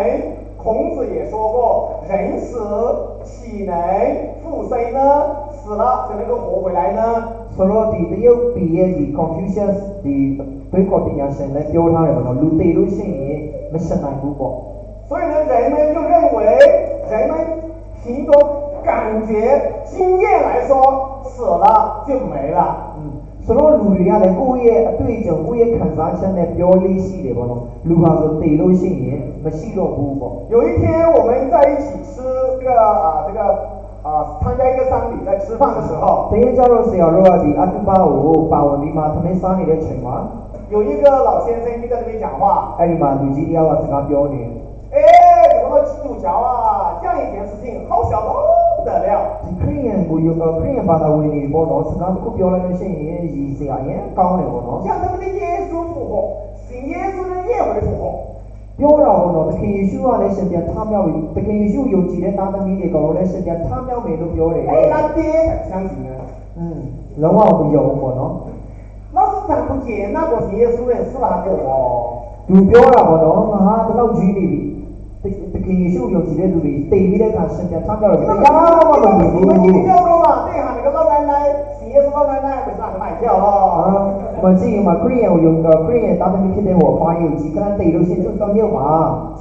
孔子也說過，人死豈能復生呢？死了怎能夠活回來呢？所以啲都要畢業啲 Confucius 啲對國啲人生嚟表態嚟講，路地路先嘢咪生嚟不過。所以呢，人們就認為，人們憑着感覺、經驗來說，死了就沒了。所以路裏啊，嚟過嘢對象過嘢看啥chan嚟表歷史嚟講，路下就地路先嘢咪死咗不過。有一天我們在一起吃參加一個喪禮，在吃飯的時候，第一朝嘅時候，如果啲阿杜巴湖巴雲啲嘛，他們生你嘅情況，有一個老先生就在那邊講話，哎你嘛，你自己要自家表呢？怎麼基督教啊，這樣一件事情好小都不得了。Korean 巴達會你講咯，自家都表嚟嘅先嘢，意思係嘢講嚟講咯。像他們的耶穌復活，信耶穌的也會復活。表啦講咯，特別耶穌啊，你身邊參與，特別耶穌用自己打得面嚟講，你身邊參與未都表嚟。那爹才不相信呢。老話唔有講咯。老師看不見，那個信耶穌人死了復活。就表啦講咯，都老主嚟。特別耶穌用自己做嚟，對比嚟看身邊參與嚟，你們聽教過嗎？對哈，那個老奶奶，信耶穌老奶奶不是那個買票咯。我知嘛 ，Korean 用Korean 打得面聽我話有幾個人對到先做到了嘛。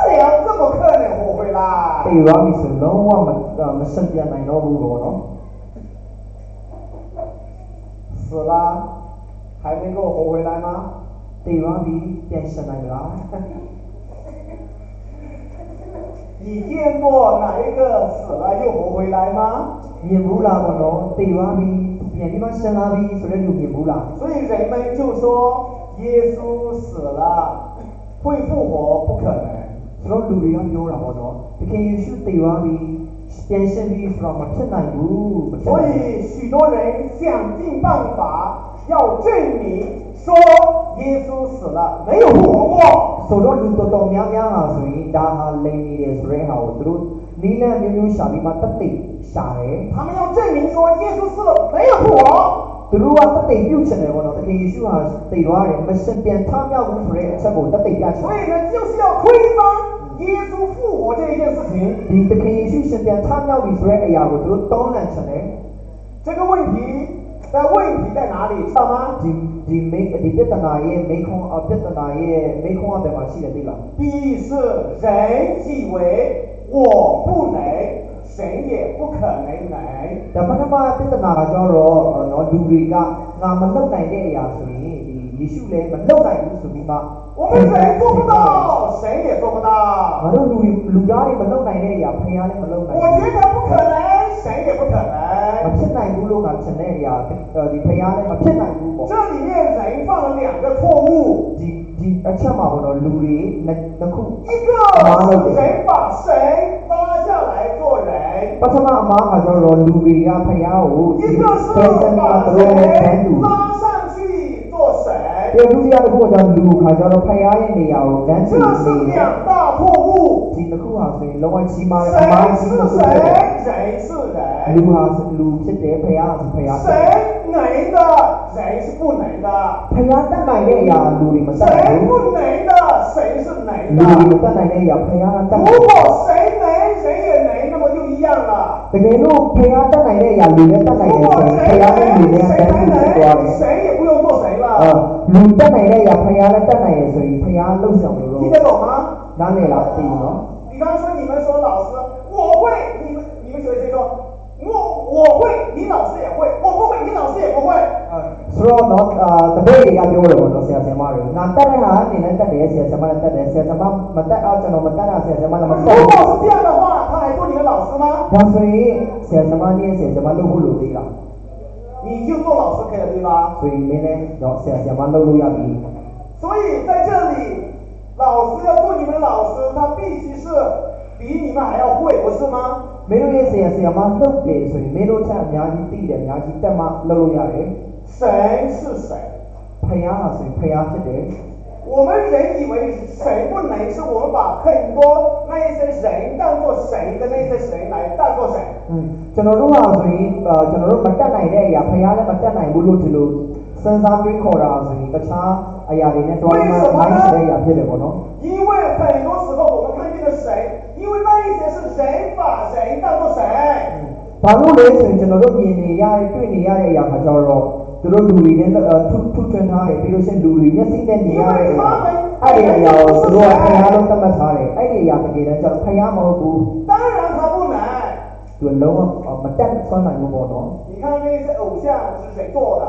是呀，怎麼可能活回來？對話咪是老話咪身邊嚟攞唔攞咯？死了還能夠活回來嗎？對話咪變成嚟啦。你見過哪一個死了又活回來嗎？見唔啦個咯，對話咪變地方生啦咪，所以就見唔啦。所以人們就說耶穌死了會復活不可能。所以路裏咁有啦個咯，你看耶穌對話咪變成咪說嘛真難不？所以許多人想盡辦法要證明說耶穌死了沒有復活過。所以路多多များများ啊，所以大家嚟你嘅所以好，都你呢沒有想你嘛得地下嚟。他們要證明說耶穌死了沒有復活。都話得地標出嚟喎，特別耶穌啊對話人們身邊參與無所謂，全部得地價錢。所以呢，就是要推翻耶穌復活這一件事情。你特別耶穌身邊參與無所謂，哎呀，我都當然出嚟。這個問題在哪裡？知道嗎？你別的哪嘢沒空啊，別的哪嘢沒空啊，對嘛？是的對啦。第一是人以為我不能，神也不可能能。但係嘛，別的哪個叫做我路裏個，我們老奶奶呀，所以耶穌咧，們老奶奶屬於嘛。我們人做不到，神也做不到。我路家裡們老奶奶呀，陪下你們老奶奶。我覺得不可能，神也不可能。我偏奶不路啊，真係呀，你陪下你，我偏奶不。這裡面人犯了兩個錯誤。अच्छा मानो लूरी नखु 一個是人把神拉下來做人， पछमा मा हजरो लूरी या भयाओ 一個是把神拉上去做神， ये दूसरी आदमी को जब लू हजरो भयाए नहीं आओ 這是兩大錯誤。 जिनको हासे लोगों चीमा 神是神，人是人。 लू हासे लू से दे भया से भया 神能的，人是不能的。 भया तक नहीं ले या लूरी मत 神不能的，神是能 लूरी 的。 मत नहीं ले या भया तक 如果神能，人也能，那麼就一樣了。 तो ये लोग भया तक नहीं ले या लूरी तक 如 नहीं 果 ले 神 भया तक 能， नहीं ले 谁 या 才 तक 能，神也不用做神了。 लू तक नहीं ले या भया तक नहीं ले सही भया लोग से हम 听 लोग 得懂吗？ 哪里来的呢？ 比方说你们说老师，我会，你们学生说，我会，你老師也會；我不會，你老師也不會。所以特別嘅表嚟講，寫什麼嚟？那當然哈，你能得嚟寫什麼能得嚟寫什麼，唔得啊，就唔得啊，寫什麼那麼。如果是這樣的話，他還做你的老師嗎？那所以寫什麼你寫什麼路不路的啦？你就做老師可以了，對吧？所以明年要寫什麼路要比。所以在這裡，老師要做你們的老師，他必須是比你們還要會，不是嗎？沒有嘢寫什麼都對，所以沒有聽人家啲嘅，人家啲得嘛路要嘅。神是誰？培養啊，所以培養出嚟。我們人以為神不能，是我們把很多那一些人當作神的那些神來當作神。ကျွန်တော်တို့ဟာဆိုရင်ကျွန်တော်တို့မတက်နိုင်တဲ့အရာဖရားလည်းမတက်နိုင်ဘူးလို့ဒီလိုစဉ်းစားတွေးခေါ်တာဆိုရင်တခြားအရာတွေနဲ့တွဲပြီးမှမိုင်းတဲ့အရာဖြစ်တယ်ပေါ့နော်。因為很多時候我們看見的神，因為那一些是人把神當作神。ဘာလို့လဲဆိုရင်ကျွန်တော်တို့မြင်နေရတဲ့တွေ့နေရတဲ့အရာမှာကျတော့သူတို့လူတွေနဲ့ထုထွန်းထားတယ်ပြီးလို့ရှိရင်လူတွေမျက်စိနဲ့မြင်ရတဲ့အရာအဲ့ဒီအရာကိုသူတို့ကဖရားလို့သတ်မှတ်ထားတယ်အဲ့ဒီအရာတကယ်တမ်းကျတော့ဖရားမဟုတ်ဘူး當然他不能သူလုံးဝမတက်ဆွမ်းနိုင်ဘူးပေါ့နော်你看那些偶像是誰做的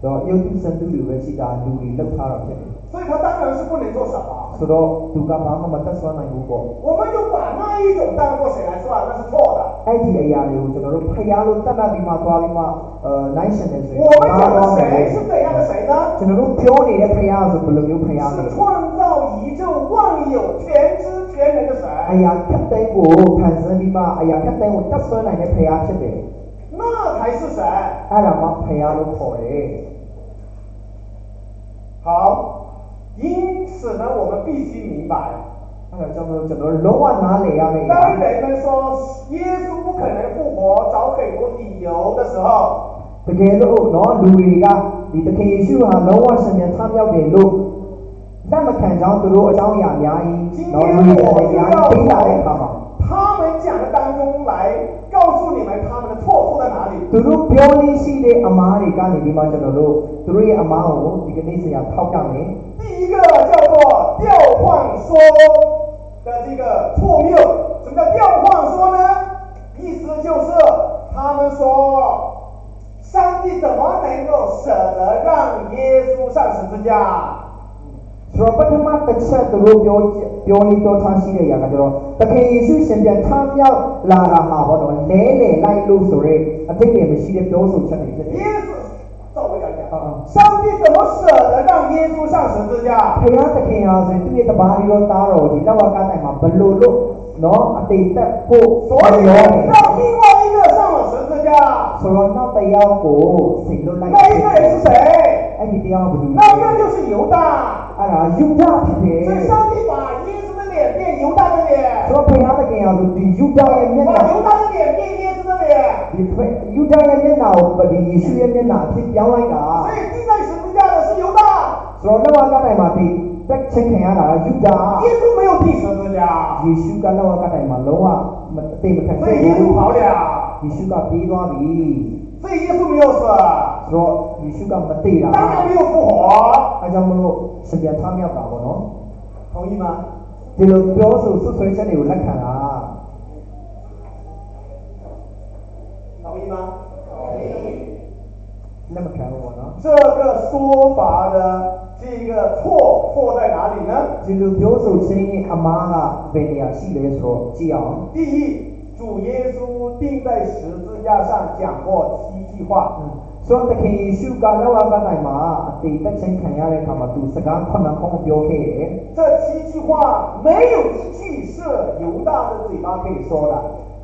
တော့ယုတ်တုစံတူတွေပဲရှိတာလူတွေလောက်ထားတာဖြစ်တယ်所以他當然是不能做什麼ဆိုတော့သူကဘာမှမတက်ဆွမ်းနိုင်ဘူးပေါ့我們就把那一種當作神來說那是錯的အဲ့ဒီအရာတွေကိုကျွန်တော်တို့ဖရားလို့သတ်မှတ်ပြီးမှသွားပြီးမှနိုင်ရှင်တယ်ဆိုရင်我們講的神是怎樣的神呢ကျွန်တော်တို့ပြောနေတဲ့ဖရားဆိုဘယ်လိုမျိုးဖရားလဲ是創造宇宙萬有全知全能的神အရာခက်တဲ့ကိုဖန်ဆင်းပြီးမှအရာခက်တဲ့ကိုတက်ဆွမ်းနိုင်တဲ့ဖရားဖြစ်တယ်那才是神အဲ့ဒါမှဖရားလို့ခေါ်တယ်好因此呢我們必須明白အဲ့ဒါကြောင့်မို့ကျွန်တော်လုံးဝနားလည်ရမယ်當人們說耶穌不可能復活找很多理由的時候တကယ်လို့နော်လူတွေကဒီသခင်ယေရှုဟာလုံးဝရှင်ပြန်ထမြောက်တယ်လို့လက်မခံကြောင်းသူတို့အကြောင်းအရာအများကြီးနော်လူတွေအများကြီးသိလာတဲ့အခါမှာ他們講的當中來告訴你們他們的錯在哪裡သူတို့ပြောလေးရှိတဲ့အမားတွေကနေဒီမှာကျွန်တော်တို့သူတို့ရဲ့အမားကိုဒီကနေ့ဆရာထောက်ပြမယ်第一個叫做調換說的這個錯謬什麼叫調換說呢意思就是他們說上帝怎麼能夠捨得讓耶穌上十字架ဆိုတော့ပထမတစ်ချက်သူတို့ပြောလေးပြောထားရှိတဲ့ຢာကကျတော့သခင်ယေရှုရှင်ပြန်ထမြောက်လာတာမှာပေါ့နော်လဲလေလိုက်လို့ဆိုရဲအတိတ်တွေမရှိတဲ့ပြောဆိုချက်တွေဖြစ်တယ်耶稣照我讲讲上帝怎么捨得讓耶穌上十字架ဖခင်သခင်ဟာဆိုရင်သူ့ရဲ့တပါးတော်သားတော်ဒီလောကတိုင်မှာဘလို့လို့နော်အတိတ်သက်ဖို့所以讓另外一個上了十字架ဆိုတော့နောက်တစ်ယောက်ကိုဆင်လွတ်လိုက်那一個人是誰အဲ့ဒီတရားဘယ်လိုလဲ那個就是猶大အဲ့ဒါယူဒဖြစ်တယ်所以上帝把耶穌的臉變猶大的臉ဆိုတော့ဖခင်သခင်ဟာဆိုဒီယူဒရဲ့မျက်နှာ把猶大的臉變耶穌的臉ဒီယူဒရဲ့မျက်နှာကိုဒီယေရှုရဲ့မျက်နှာအဖြစ်ပြောင်းလိုက်တာ所以釘在十字架的是猶大ဆိုတော့လောကတိုင်မှာဒီတက်ချင်းခင်ရတာယူဒ耶穌沒有釘十字架ယေရှုကလောကတိုင်မှာလုံးဝမသိမခံ所以耶穌跑了ယေရှုကပြေးသွားပြီ所以耶穌沒有死ဆိုတော့ယေရှုကမသိတာ當然沒有復活အဲကြောင့်မလို့ရှင်ပြန်ထမြောက်တာပေါ့နော်同意嗎ဒီလိုပြောဆိုဆွဆွဲချက်တွေကိုလက်ခံတာ同意嗎လက်မခံဘူးပေါ့နော်這個說法的這個錯在哪裡呢ဒီလိုပြောဆိုခြင်းရဲ့အမားကဘယ်နေရာရှိလဲဆိုတော့ကြည့်အောင်第一主耶穌釘在十字架上講過7句話ဆိုတော့သခင်ယေရှုကလောကတိုင်မှာအသေးသက်ချင်းခံရတဲ့အခါမှာသူစကားခုနှစ်ခေါက်ပြောခဲ့တယ်這7句話沒有一句是猶大的嘴巴可以說的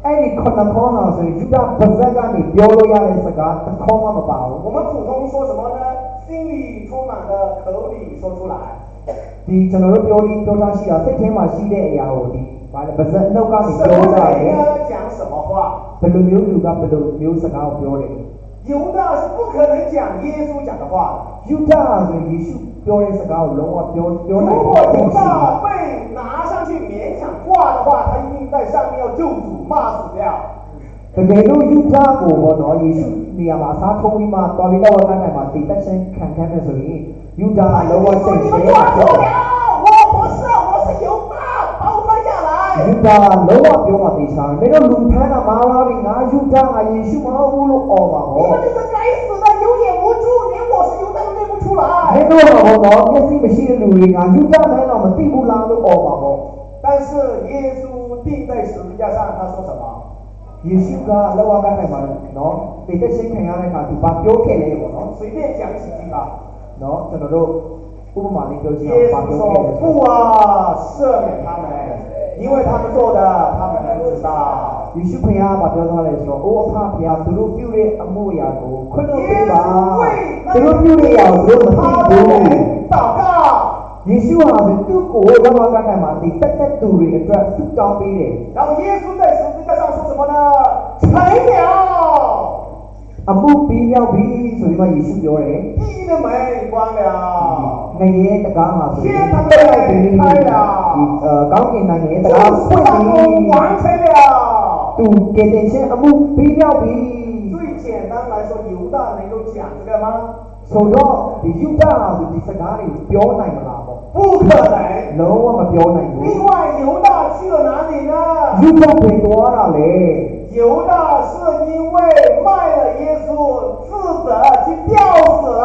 အဲ့ဒီခုနှစ်ခေါက်ဟာဆိုရင်ယူဒပါဇက်ကနေပြောလို့ရတဲ့စကားတစ်ခေါက်မှမပါဘူး我們普通說什麼呢心裡充滿了口裡說出來ဒီကျွန်တော်တို့ပြောထားရှိတာစိတ်ထဲမှာရှိတဲ့အရာကိုဒီဘာလဲပါဇက်နှုတ်ကနေပြောကြတယ်講什麼話ဘယ်လိုမျိုးလူကဘယ်လိုမျိုးစကားကိုပြောတယ်猶大是不可能講耶穌講的話ယူဒဆိုယေရှုပြောတဲ့စကားကိုလုံးဝပြောနိုင်如果猶大被拿上去勉強掛的話他一定在上面要救主罵死掉တကယ်လို့ယူဒကိုပေါ့နော်ယေရှုနေရာမှာအစားထိုးပြီးမှတော်ပြီးတော့ကနေမှာတည်သက်ခြင်းခံခဲ့မယ်ဆိုရင်ယူဒလုံးဝစိတ်ဆဲ我不是我是猶大把我放下來ယူဒ老話表話地產，你都路睇那馬拉比亞猶大啊，耶穌馬烏魯奧嘛你们哦，这些该死的有眼无珠，连我是犹大都认不出来。你都話我一時咪先路嚟啊，猶大喺那麼地步拉都奧嘛哦，但是耶稣钉在十字架上，他说什么？耶穌噶老話講係嘛喏，你得先看下你看就把表給你喎喏，随便讲几句吧。喏，就那都烏馬你表情耶把表稣说：“給你。父啊，赦免他们，因为他们做的，他们不知道。耶穌朋友把表他來說，我怕朋友都都表你阿母呀都困到耶對吧稣为？都都表你呀都都他地步。们祷告。耶穌話佢都過咗話緊係嘛，你得到你嘅 dress 都交俾你。然後耶穌在十字架上說什麼呢？成了，阿母俾了俾，所以話耶穌叫你。地獄的門關了，那嘢大家嘛，所以天堂的門開了，講件那嘢大救家贖大功完成了。都給點錢，阿母俾了俾。最簡單來說，猶大能夠講這個嗎？所以你猶大就第十家你表နိုင်唔啦？不可能。လုံးဝ唔表နိုင်另ဘူး。外，猶大去了哪裡呢？猶大俾多啦你。猶大是因為賣了耶穌，自責去吊死了。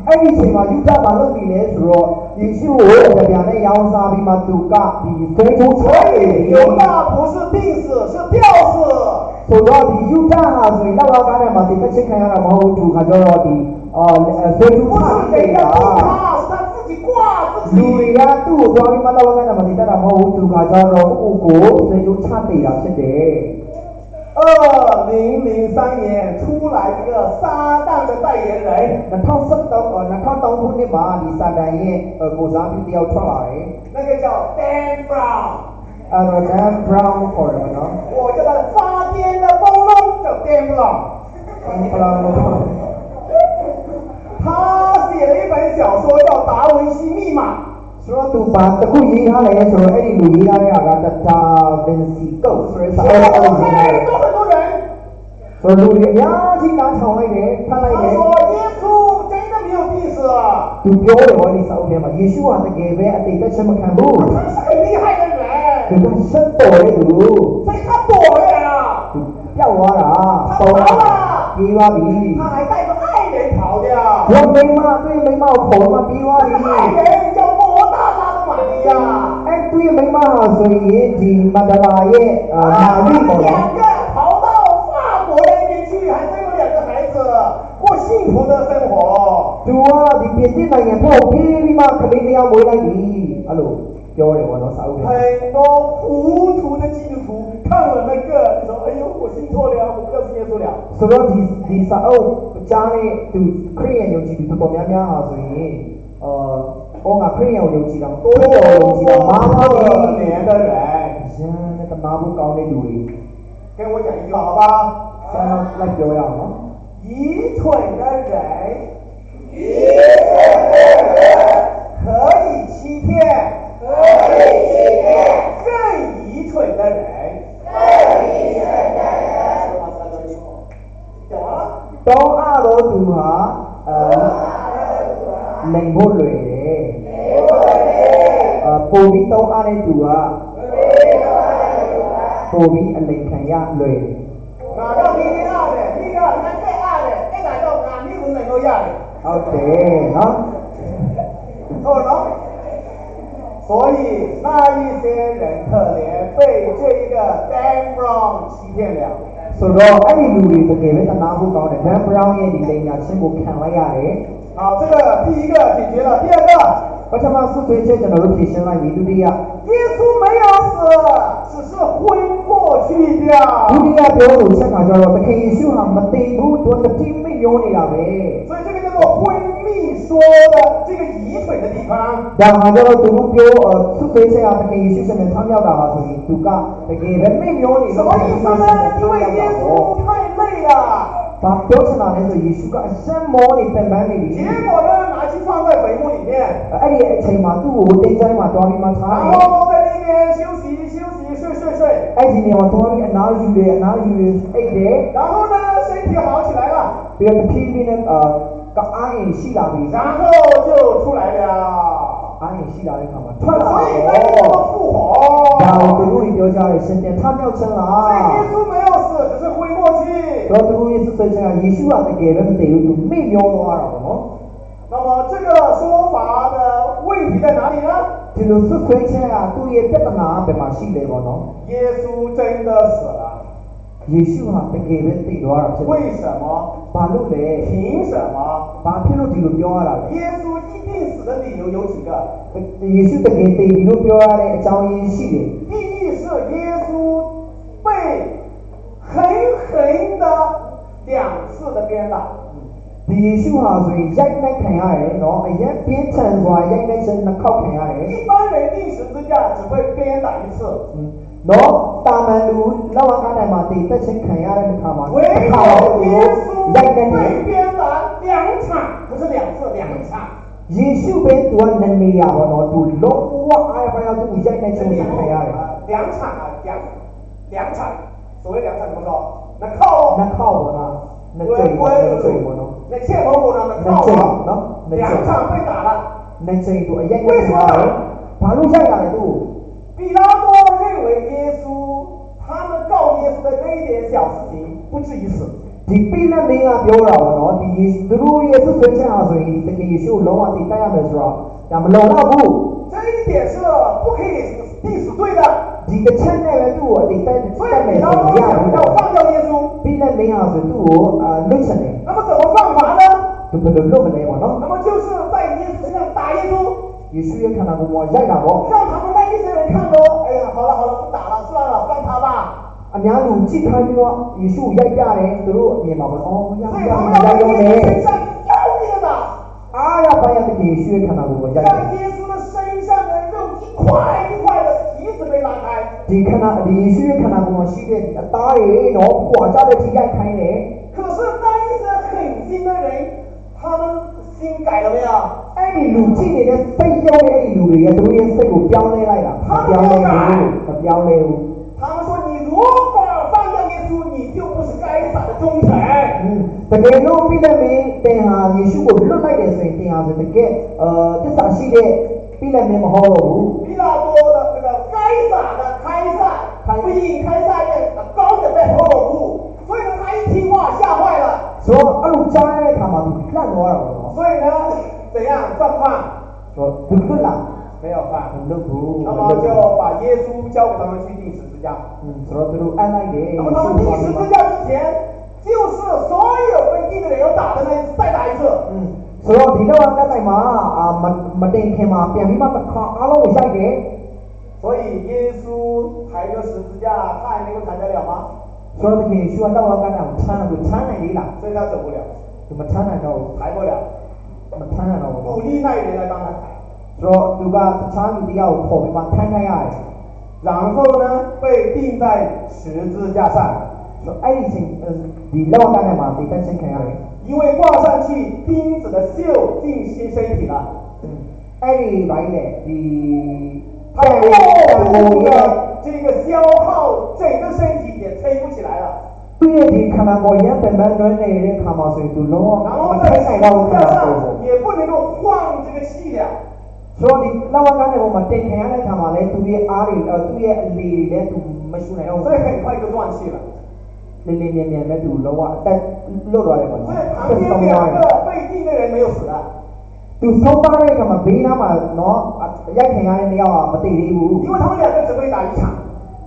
အဲ့ဒီချိန်မှာ猶大ဘာလုပ်ပြီလဲဆိုတော့ယေရှုကိုကြပြန်နဲ့ရောင်းစားပြီးမှသူကဒီဆွဲထုတ်ချ所တယ်以猶大不是病死，是吊死。ဆိုတော့ဒီ猶大ဟာဆိုရင်လောက်ကားထဲမှာဒီတစ်ချက်ခံရတာမဟုတ်ဘူးခါကျတော့ဒီဆွဲထုတ်不ချ是人တယ်家တာ救他，是他自己挂自လူ己。တွေကသူ့ကိုသွားပြီးမှလောက်ကားထဲမှာဒီတတ်တာမဟုတ်ဘူးသူခါကျတော့ဥကိုဆွဲထုတ်ချတယ်တာဖြစ်တယ်2003年出来一个撒旦的代言人， 2013ခုနှစ်မှာဒီစာတန်ရဲ့ကိုစားပြီးတယောက်ထွက်လာတယ်那个叫 Dan Brown， အဲ့တော့ Dan Brown ခေါ်တယ်နော်我叫他发癫的风龙，叫 Dan Brown。 Dan Brown လို့他写了一本小说叫《达文西密碼》。ဆိုတော့သူဘာတခုရေးထားလဲဆိုတော့အဲ့ဒီလူရေးထားတဲ့ဟာကဒါဗင်စီကုတ်ဆိုတဲ့စာအုပ်ကိုရေးတယ်很多人，ဆိုတော့လူတွေအများကြီးနားထောင်လိုက်တယ်ဖတ်လိုက်တယ်他说耶稣真的没有病死， သူပြောတယ်ဟောဒီစာအုပ်ထဲမှာယေရှုဟာတကယ်ပဲအတိတ်သက်ချက်မခံဘူး他是很厉害的人， သူကဆက်တော်တဲ့သူ 所以他躲了呀， သူပျောက်သွားတာပေါ်လာပြေးသွားပြီ 他还带着爱人跑掉。 ဘုရားမိမတွေ့မိမကိုခေါ်မှပြေးသွားပြီ 这个爱人叫莫大拉的玛利亚， အဲ့တွေ့မိမဟာဆိုရင်ဒီမဒလာရဲ့မာရိပေါ့နော် 两个跑到法国那边去，还生了2个孩子，过幸福的生活。 သူကဒီပြင်သစ်နိုင်ငံကိုပြေးပြီးမှကလေးတစ်ယောက်မွေးလိုက်ပြီအဲ့လိုပြောတယ်ပေါ့နော်စာအုပ်ထဲ很多糊涂的基督徒看了那个，说：“哎呦，我信错了，我不要信耶稣了。 ဆိုတော့ဒီစာအုပ်ကြားတဲ့သူခရိယန်ယုံကြည်သူတော်များများဟာဆိုရင်ဟောငါခရိယန်ကိုယုံကြည်တာတိုးတော်ယုံကြည်တာမာမာ可ကြီး 怜的人， ရန်နဲ့တနာဖို့ကောင်းတဲ့လူတွေ 跟我讲一句好吧？ ဆန်းလိုက်ပြောရအောင်နော် 愚蠢的人可以欺骗，更愚蠢的人。讲完了。 တောင်းအတော်သူဟာလိန်ဖို့လွယ်တယ်ပုံပြီးတောင်းအတဲ့သူကပုံပြီးအလိန်ခံရလွယ်တယ် 哪叫你二的，你个俺这二的，这哪叫俺你不能够压的， ဟုတ်တယ်နော် 错了。所以那一些人可怜，被这一个 Dan Brown 欺骗了。 ဆိုတော့အဲ့ဒီလူတွေတကယ်ပဲတနာဖို့ကောင်းတယ် Dan Brown ရဲ့ဒီလိန်ညာချင်းကိုခံလိုက်ရတယ် 好，这个第一个解决了。第二个， ပထမဆုသွေးချက်ကျွန်တော်တို့ဖြေရှင်းလိုက်ပြီဒုတိယ 耶稣没有死，只是昏过去掉。 ဒုတိယပြောလို့ချက်ခါကျတော့သခင်ယေရှုဟာမသိဘူးသူကတိမိပြောနေတာပဲ 所以这个叫做昏迷说的这个愚蠢的地方。 ဒါမှကျတော့သူတို့ပြောဆုသွေးချက်ဟာသခင်ယေရှုရှင်နဲ့ထမ်းမြောက်တာပါဆိုရင်သူကတကယ်ပဲမိပြောနေ 什么意思呢？因为耶稣太累了。 ဘာပြောချင်တာလဲဆိုယေရှုကအစမ်းမောနေပင်ပန်းနေပြီ 结果呢，拿去放在坟墓里面， အဲ့ဒီအချိန်မှာသူ့ကိုတင်းချိုင်းမှာတွားပြီးမှထား 然 တယ် 后在那边休息休息，睡。 အဲ့ဒီနေရာမှာတွားပြီးအနားယူတယ်အနားယူရင်အိတ်တယ် 然后呢，身体好起来了， ပြီးတော့တဖြည်းဖြည်းနဲ့ကအားရင်ရှိလာပြီ 然后就出来了。 အားရင်ရှိလာတဲ့အခါမှာထွက်လာ 所 တယ် 以那个叫做复活。 ဒါ都路里标下来身边，他没有成所以啊。耶稣没有死，只是挥过去。说都路也是说这样，耶稣啊，这给人得有都没有的话了哦。那么这个说法的问题在哪里呢？就是说起来啊，都也别的哪别嘛系来不喏。耶稣真的死了，耶稣啊，这给人得多少钱？为什么？把路来，凭什么？把天路这个标下来。耶稣一定死的理由有几个？耶稣这给得路标下来，讲因系的。第一是耶稣被狠狠的2次的鞭打。耶稣啊，所以一来看下来，喏，一边成说，一来真的靠看下来。一般人钉十字架只会鞭打1次，喏，大门路，老王刚才嘛，得得先看下来，你看嘛，唯有耶稣一来被鞭打2场，不是2次，2场。耶稣被多能力啊，喏，都龙哇，哎呀，都一来真的看下来。 2场啊，两场。所谓2场怎么说？那靠那靠我呢？那这一我呢？那切蒙古呢？那靠我。2场被打了。那这一多，为什么？把路下下来都。比拉多认为耶稣，他们告耶稣的那一点小事情不至于死。ဒီပိလက်မင်းကပြောတာပေါ့နော်ဒီသူတို့ရဲ့ဆွဆွချင်အောင်ဆိုရင်တကယ်ယေရှုလုံးဝသိတတ်ရမယ်ဆိုတော့ဒါမလုံတော့ဘူး这一点是不可以定死罪的。ဒီတစ်ချက်နဲ့ပဲသူ့ကိုအတိတ်တက်မယ်ဆိုရင်ရဘူး要放掉耶稣。ပိလက်မင်းအောင်ဆိုသူ့ကိုလွတ်ချင်တယ်那么怎么放法呢？သူဘယ်လိုလုပ်မလဲပေါ့နော်那么就是在耶稣身上打耶稣。ယေရှုရဲ့ခန္ဓာကိုယ်ပေါ်ရိုက်တာပေါ့让他们那一些人看到，哎呀，好了，不打了，算了，放他吧。အများလူကြည့်ထားပြီးတော့ယေရှုရိုက်ပြတယ်သူတို့အမြင်မှာပေါ့အော်ရ所以ရ他们要在ရရုံ耶နဲ့稣身上用力的打，အားရပါရတဲ့ယေရှုရဲ့ခန္ဓာကိုယ်ပေါ်ရိုက်တယ်让耶稣的身上的肉一块一块的一直被拉开。ဒီခန္ဓာဒီယေရှုရဲ့ခန္ဓာကိုယ်မှာရှိတဲ့အသားတွေတော့ပွာကြတဲ့ထိရိုက်ခိုင်းတယ်可是那一些狠心的人，他们心改了没有？အဲ့ဒီလူကြည့်နေတဲ့စိတ်ရောက်တဲ့အဲ့ဒီလူတွေရဲ့သူတို့ရဲ့စိတ်ကိုပြောင်းလဲလိုက်တာမပြောင်းလဲဘူးမပြောင်းလဲဘူး他们说你如果放掉耶稣，你就不是该撒的忠臣。တကယ်လို့ပြည့်လက်မင်းတင်ဟာယေရှုကိုလွတ်လိုက်တယ်ဆိုရင်တင်ဟာဆိုတကယ်သစ္စာရှိတဲ့ပြည့်လက်မင်းမဟုတ်တော့ဘူး比拉多的这个该撒的开撒，比开撒也高的被侯老夫，所以呢，他一听话吓坏了。ဆိုတော့အဲ့လိုကြားရတဲ့အခါမှာသူလန့်သွားတာပေါ့နော်所以呢，怎样犯不犯？ဆိုတော့သူလွတ်လာ没有犯。မလွတ်ဘူး那么就把耶稣交给他们去钉十字架。ဆိုတော့သူတို့အပ်လိုက်တယ်那么他们钉十字架之前，就是所有被钉的人要打的那再打一次。ဆိုတော့ဒီတော့ကတိုင်မှာမတင်ခင်မှာပြန်ပြီးမှတစ်ခါအားလုံးကိုရိုက်တယ်所以耶稣抬着十字架，他还能够抬得了吗？ဆိုတော့တကယ်ရှုတော့ကတိုင်ကိုထမ်းနိုင်လား所以他走不了，သူမထမ်းနိုင်တော့抬不了，မထမ်းနိုင်တော့鼓励那一人来帮他抬。ဆိုတော့သူကတခြားလူတယောက်ကိုခေါ်ပြီးမှထမ်းခိုင်းရတယ်然后呢，被钉在十字架上。ဆိုတော့အဲ့ဒီချိန်ဒီလောကနဲ့မှာဒီတက်ချင်းခံရတယ်因为挂上去钉子的锈进身体了。အဲ့ဒီဘိုင်းလေဒီ他过度的这个消耗，整个身体也撑不起来了。သူ့ရဲ့ဒီခန္ဓာကိုယ်ရံပင်ပန်းတွင်းနေတဲ့ခါမှာဆိုရင်သူလုံးဝ然မ后ထို在င်十နိုင်တော့ဘူးခန္字架ဓာကိုယ်上也不能够换这个气量。ဆိုတော့ဒီလောကနဲ့ပေါ်မှာတင်ခံရတဲ့ခါမှာလည်းသူ့ရဲ့အားတွေသူ့ရဲ့အလေတွေလည်းသူမရှိနိုင်တော့所以很快就断气了。လင်းလင်းမြန်မြန်ပဲသူလုံးဝအသက်လွတ်သွားတယ်ပေါ့နော်所以旁边2个被钉的人没有死啊。သူဆုံးသွားတဲ့ခါမှာဘေးနားမှာနော်ရိုက်ခံရတဲ့နေရာကမတည်သေးဘူး因为他们2个只被打1场。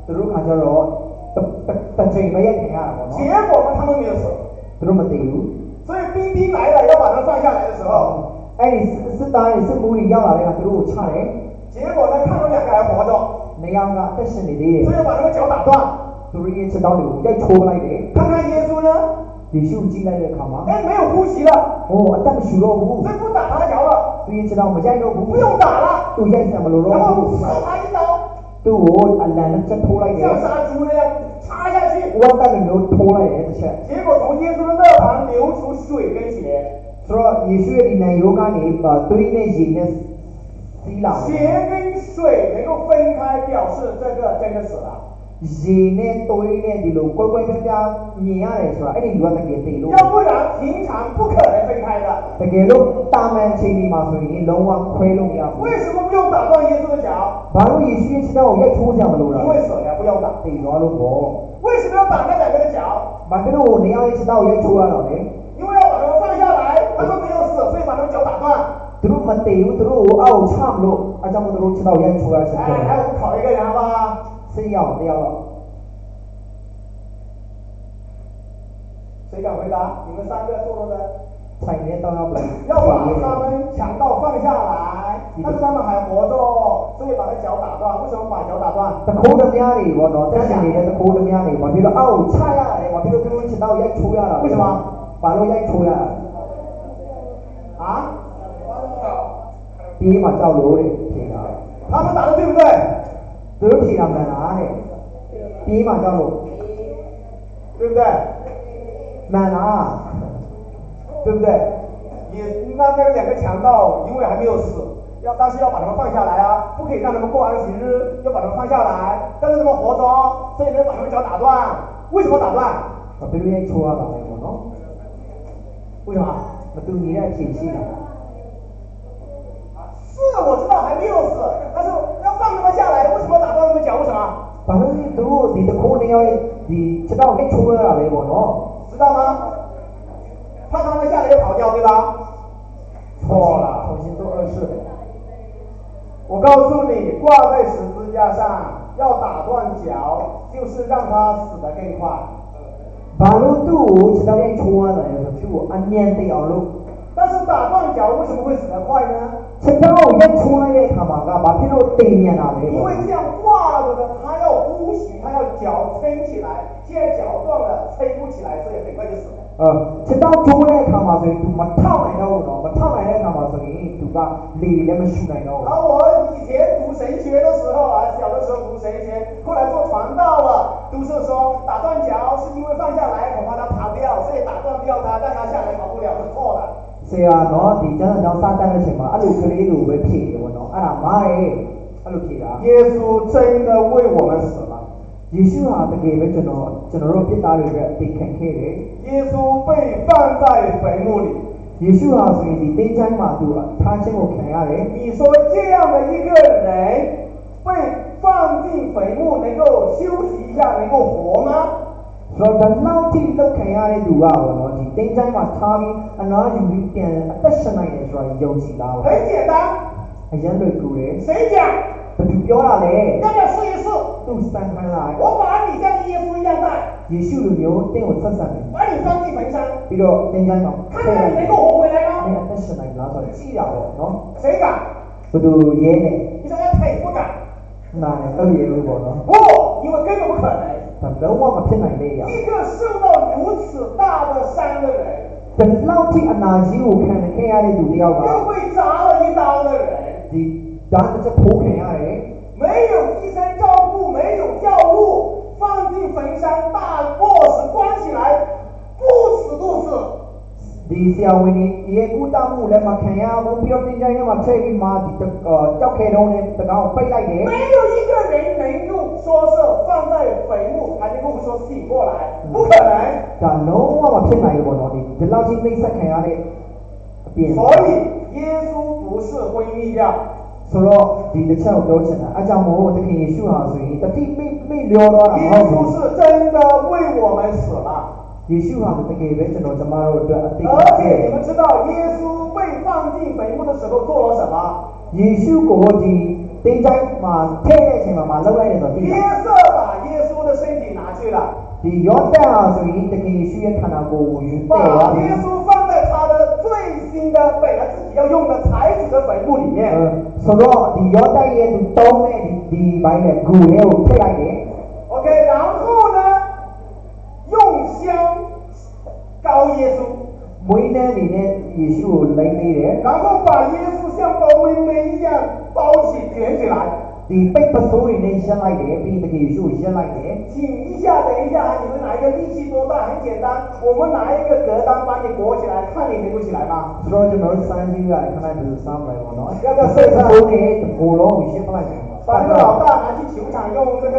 သူတို့ခါကျတော့တချိန်ပဲရိုက်ခံရတာပေါ့နော်结果呢，他们没有死。သူတို့မတည်ဘူး所以兵来了要把他放下来的时候，အဲ့ဒီစစ်သားတွေစစ်မှုတွေရောက်လာတဲ့အခါသူတို့ကိုချတယ်结果呢，看到2个还活着，နေရာကအသက်ရှင်နေသေးတယ်所以把他们脚打断。သူတို့ရဲ့ချက်တောင်းတွေကိုရိုက်ချိုးလိုက်တယ်看看耶稣呢，ယေရှုကြည့်လိုက်တဲ့အခါမှာ哎，没有呼吸了，ဟိုအသက်မရှိတော့ဘူး所以不打他的脚了，သူရဲ့ချက်တောင်းမရိုက်တော့ဘူး不用打了，သူရိုက်စရာမလိုတော့然后ဘူး刺他一刀，သူ့ကိုအလံနဲ့ချက်ထိုးလိုက်တယ်像杀猪那样插下去，ဝတ်တက်မျိုးထိုးလိုက်တယ်တစ်ချက်结果从耶稣的肋旁流出水跟血，ဆိုတော့ယေရှုရဲ့ဒီနံရိုးကနေသွေးနဲ့ရေနဲ့စီးလာ血跟水能够分开，表示这个真的死了。ရေနဲ့သွေးနဲ့ဒီလိုကွဲကွဲပြားပြားမြင်ရတယ်ဆိုတာအဲ့ဒီလူကတကယ်တည်လို့要不然平常不可能分开的。တကယ်လို့တာမန်ချိန်ဒီမှာဆိုရင်လုံးဝခွဲလို့မရဘူး为什么不用打断耶稣的脚？ ဘာလို့ယေရှုရဲ့ခြေထောက်ကိုရိုက်ထိုးကြမလို့လဲ因为死了不要打。တည်သွားလို့ပေါ့为什么要打那两个的脚？ဘာဖြစ်လို့နေရာရဲ့ခြေထောက်ကိုရိုက်ထိုးရတော့လဲ因为要把他们放下来，他们没有死，所以把他们脚打断。သူတို့မတည်ဘူးသူတို့ကိုအောက်ချမလို့အကြောင်းမို့သူတို့ခြေထောက်ရိုက်ထိုးရချက်ဖြစ်တယ်来，我们考一个人好不好？စိတ်ရောက်တရားတော့谁敢回答？你们三个坐着的， ဆိုင်နဲ့တောင်းရောက်ပြီ要把他们强盗放下来，但是他们还活着，所以把他脚打断。为什么把脚打断？ တခိုးဓမြတွေပေါ့နော်တက်ရှင်နေတဲ့တခိုးဓမြတွေဘာဖြစ်လို့အောက်ချရတယ်ဘာဖြစ်လို့သူတို့ခြေထောက်ရိုက်ထိုးရတာ为什么？ဘာလို့ရိုက်ထိုးရတာ啊？ပြေးမှကြောက်လို့တဲ့ဖြေတာ他们打的对不对？သူတို့ဖြေတာမှန်လားတဲ့ပြေးမှကြောက်လို့对不对？မှန်လား对不对？也那个两个强盗，因为还没有死，但是要把他们放下来啊，不可以让他们过安息日，要把他们放下来。但是他们活着，所以没有把他们脚打断。为什么打断？ဘာဖြစ်လို့ရိုက်ထိုးရတာလဲပေါ့နော်为什么？မတူညီတဲ့ဖြေရှိတာ是我知道还没有死，但是要放他们下来，为什么打断他们脚？为什么？ဘာလို့လဲသူတို့ဒီတခိုးနှစ်ယောက်ရဲ့ဒီခြေထောက်ရိုက်ထိုးရတာလဲပေါ့နော်知道吗？怕他们下来又跑掉，对吧？错了。重新做二次我告诉你，挂在十字架上要打断脚，就是让他死得更快。ဘာလို့သူ့ကိုခြေထောက်ရိုက်ထိုးရတာလဲဆိုသူ့ကိုအမြန်သိအောင်လို့但是打断脚为什么会死得快呢？ခြေထောက်ကိုရိုက်ထိုးလိုက်တဲ့အခါမှာကဘာဖြစ်လို့တည်မြန်တာလဲ因ပေါ့为这样挂着的，他要呼吸，他要脚撑起来，现在脚断了，撑不起来，所以很快就死了。ခြေထောက်ထိုးတဲ့အခါမှာဆိုရင်သူမထောက်နိုင်တော့ဘူးနော်မထောက်နိုင်တဲ့အခါမှာဆိုရင်သူကလေလည်းမရှိနိုင်တော့ဘူး而我以前读神学的时候啊，小的时候读神学，后来做传道了，都是说打断脚是因为放下来恐怕他跑掉，所以打断掉他，让他下来跑不了，是错的。ဆရာနော်ဒီကျမ်းစာကြောင့်စတဲ့ချိန်မှာအဲ့လိုကလေးလိုပဲဖြေတယ်ပေါ့နော်အဲ့ဒါမားရဲ့အဲ့လိုဖြေတာ耶稣真的为我们死了。ယေရှုဟာတကယ်ပဲကျွန်တော်တို့ပြစ်သားတွေပဲအသိခံခဲ့တယ်耶稣被放在坟墓里。ယေရှုဟာဆိုရင်ဒီတင်းချိုင်းမှာသူထားခြင်းကိုခံရတယ်你说这样的一个人被放进坟墓，能够休息一下，能够活吗？ဆိုတော့ဒီလောက်ထိလောက်ခံရတဲ့သူကပေါ့နော်ဒီတင်းချိုင်းမှာထားပြီးအနာယူပြီးပြန်အသက်ရှင်နိုင်တယ်ဆိုတာယုံကြည်လား很简单。အရင်လွယ်ကူတယ်谁讲？ဘယ်သူပြောတာလဲ要不要试一试？သူစံခံလိုက်我把你像耶稣一样大，ယေရှုလိုမျိုးတင့်ကိုဆက်ဆံတယ်把你放进坟山，ပြီးတော့တင်းချိုင်းမှာ看看你能够活回来吗？အဲ့အသက်ရှင်နိုင်လားဆိုတော့ကြည့်ရပေါ့နော်谁敢？ဘယ်သူရဲနေ你说要腿不敢。နားနဲ့တော့ရဲလို့ပေါ့နော်不，因为根本不可能。ဒါလုံးဝမဖြစ်နိုင်တဲ့ရ一个受到如此大的伤的人，ဒီလောက်ထိအနာကြီးကိုခံခဲ့ရတဲ့သူတယောက်က又被扎了一刀的人，ဒီဓာတ်တစ်ချက်ထိုးခံရတယ်没有医生照顾，没有药物，放进坟山大 boss 关起来，不死不死。ဒီဆရာဝန်ကြီးရေကူတာမှုလည်းမခံရဘူးပြီးတော့တင်ကြိုင်းထဲမှာထည့်ပြီးမှဒီကြောက်ခဲတုံးနဲ့တကောင်ပိတ်လိုက်တယ်没有一个人能够说是放在坟墓，还能够说醒过来，不可能。ဒါလုံးဝမဖြစ်နိုင်ဘူးပေါ့နော်ဒီလောက်ကြီးနှိမ့်ဆက်ခံရတဲ့အပြင်所以耶稣不是灰密料。ဆိုတော့ဒီတစ်ချက်ကိုပြောချင်တာအကြောင်းမို့တခင်ယေရှုဟာဆိုရင်တတိမိလျောတော့တာ耶မဟုတ်ဘူး稣是真的为我们死了。ယေရှုဟာတကယ်ပဲကျွန်တော်ကျမတို့အတွက်အသိ而且你们知道耶稣被放进坟墓的时候做了什么？ယေရှုကိုဒီတင်းချိုင်းမှာထည့်တဲ့အချိန်မှာလှုပ်လိုက်တယ်ဆိုတော့ဒီ约瑟把耶稣的身体拿去了，ဒီယောသန်ဟာဆိုရင်တခင်ယေရှုရဲ့ခန္ဓာကိုယ်ကိုယူတဲ့把耶稣放在他的最新的本来自己要用的材质的坟墓里面。ဆိုတော့ဒီယောသန်ရဲ့သူတောင်းတဲ့ဒီဘိုင်းနဲ့ဂူလေးကိုထည့်လိုက်တယ် OK，然后呢，用香膏耶稣，မွေးနေ့နေနဲ့ယေရှုကိုလိမ့်နေတယ်然后把耶稣像包妹妹一样包起卷起来。ဒီပိတ်ပစိုးတွေနဲ့ရှင်းလိုက်တယ်ပြီးတကယ်ယေရှုကိုရှင်းလိုက်တယ်请一下，等一下，你们哪一个力气多大？很简单，我们拿一个格当把你裹起来，看你能够起来吗？ဆိုတော့ကျွန်တော်တို့စမ်းကြည့်ရတယ်ခဏဒီစမ်းမယ်ပေါ့နော်要不要စိတ်ဆိုးနေကိုလုံးကိုရှင်းပလိုက်တယ်所把这个老大拿去球场用这个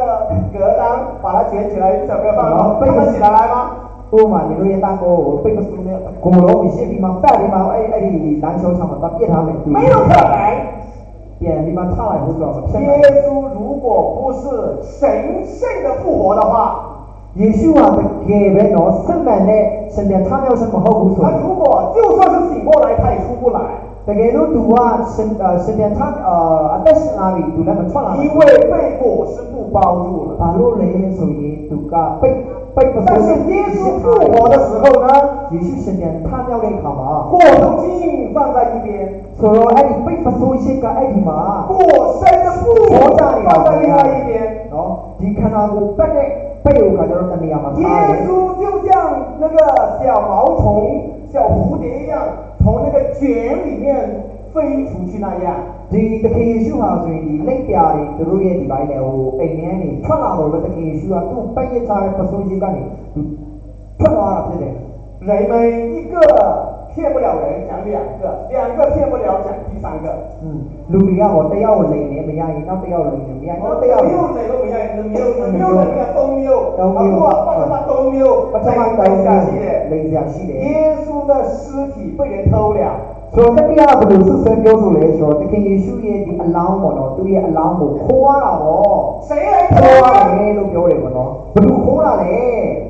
革单把它卷起来，一首歌放，他们起得来吗？不嘛，你都也当过，我背个书呢，鼓楼一些地方，大地方，篮球场嘛，到别他们没有可能。别地方差来不说，耶稣如果不是神圣的复活的话，耶稣啊，他给别人生命呢，身边他没有什么好不说。他如果就算是醒过来，他也出不来。大家都读啊，身边他但是哪里读那么串了？因为被裹尸布包住了。把路雷属于读个被但是耶稣复活的时候呢，耶稣身边他要那卡嘛，裹头巾放在一边，所以你被不说一些个爱的嘛，裹身的布放在另外一边。你看到我背后感觉到你嘛？耶稣就像那个小毛虫、小蝴蝶一样，从那个茧里面飞出去那样。ဒီတခင်ယေရှုဟာဆိုရင်ဒီလက်ပြာတွေတို့ရဲ့ဒီပိုင်းလေဟိုအိမ်ထဲနေထွက်လာတော့တခင်ယေရှုကသူ့ပတ်ရထားတဲ့ပစိုးကြီးကနေသူထွက်လာတာဖြစ်တယ်人们一个骗不了人，讲两个骗不了讲第三个。လူတွေကဟောတယောက်လိန်နေမရရင်နောက်တယောက်လိန်နေမရရင်နောက်တယောက်没有哪个没有，没有人都没有，都没有，ပထမတောင်း下ရှိတယ်လိန်下ရှိတယ်耶稣的尸体被人偷了。ဆိုတော့တတိယဘယ်လိုဆက်ဆွဲပြောဆိုလဲဆိုတော့တခင်ယေရှုရဲ့ဒီအလောင်းပေါ့နော်သူရဲ့အလောင်းကိုခိုးရတာပေါ့谁来偷ရတယ်လို့ပြောတယ်ပေါ့နော်ဘယ်လိုခိုးတာလဲ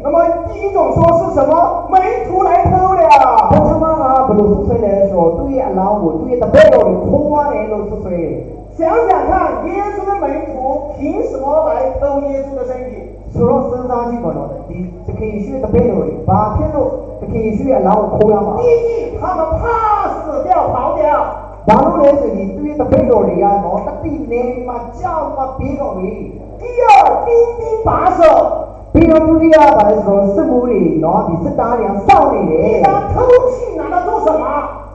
那么第一种说是什么？门徒来偷了。ပထမကဘယ်လိုဆက်ဆွဲလဲဆိုတော့သူရဲ့အလောင်းကိုသူရဲ့တပည့်တော်တွေခိုးရတယ်လို့ဆက်ဆွဲတယ်想想看，耶稣的门徒凭什么来偷耶稣的身体？ဆိုတော့စဉ်းစားကြည့်ပါတော့ဒီတခင်ယေရှုရဲ့တပည့်တော်တွေဘာဖြစ်လို့တခင်ယေရှုရဲ့အလောင်းကိုခိုးရမှာ第一，他们怕死掉跑掉。ဘာလို့လဲဆိုရင်သူရဲ့တပည့်တော်တွေကတော့တတိနေမှာကြောက်မှပြေးတော့ပြီ第二，兵兵把守。ပြီးတော့ဒုတိယပါလဲဆိုတော့စစ်မှုတွေနော်ဒီစစ်သားတွေကစောင့်နေတယ်第三，偷去拿它做什么？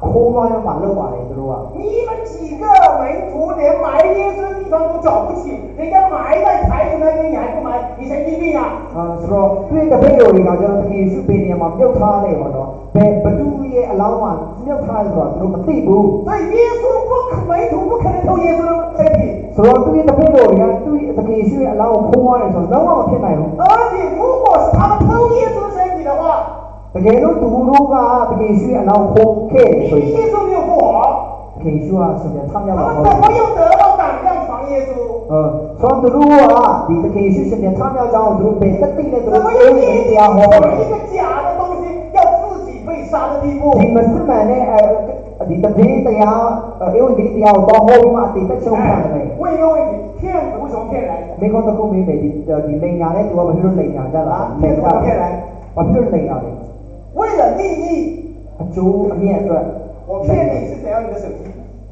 ခိုးသွားရမှာလုပ်ပါလေသူတို့က你们几个门徒连埋耶稣的地方都找不起，人家埋在台子那边你还不埋，你神经病啊！ဆိုတော့သူရဲ့တပည့်တော်တွေကကျွန်တော်တကယ်ရှိပေးနေမှာမြုပ်ထားတယ်ပေါ့နော်ဘယ်သူရဲ့အလောင်းမှာမြုပ်ထားတယ်ဆိုတော့သူတို့မသိဘူး所以耶稣门徒不可能偷耶稣的身体。ဆိုတော့သူရဲ့တပည့်တော်တွေကသူရဲ့တကယ်ရှိရဲ့အလောင်းကိုခိုးသွားတယ်ဆိုတော့လုံးဝမဖြစ်နိုင်ဘူး而且如果是他们偷耶稣的身体的话，တကယ်လို့သူတို့ကတကယ်ရှိရဲ့အလောင်းခိုးခဲ့တယ်ဆိုရင်耶稣没有复活，တကယ်ရှိကရှင်ပြန်ထမြောက်他ပါ们怎么又得到胆量防耶稣？ဆိုတော့သူတို့ကဒီတကယ်ရှိရှင်ပြန်ထမြောက်ကြောင်းသူတို့ပဲတတိနဲ့သူ怎တို့么又ကို建တရားဟော成一个假的东西，要自己被杀的地步？ဒီမစစ်မှန်တဲ့ဒီတတိတရားအေဝံဂေလိတရားကိုတော့ဟောပြီးမှအတိတ်ချုံခံတယ်问一个问题，骗子为什么骗人？မိကောတခုမေးမယ်ဒီလိန်ညာနဲ့သူကဘာဖြစ်လို့လိန်ညာကြလား骗子怎么骗人？ဘာဖြစ်လို့လိန်ညာလဲ为了利益，အကျိုးအမြတ်အတွက်我骗你是想要你的手机，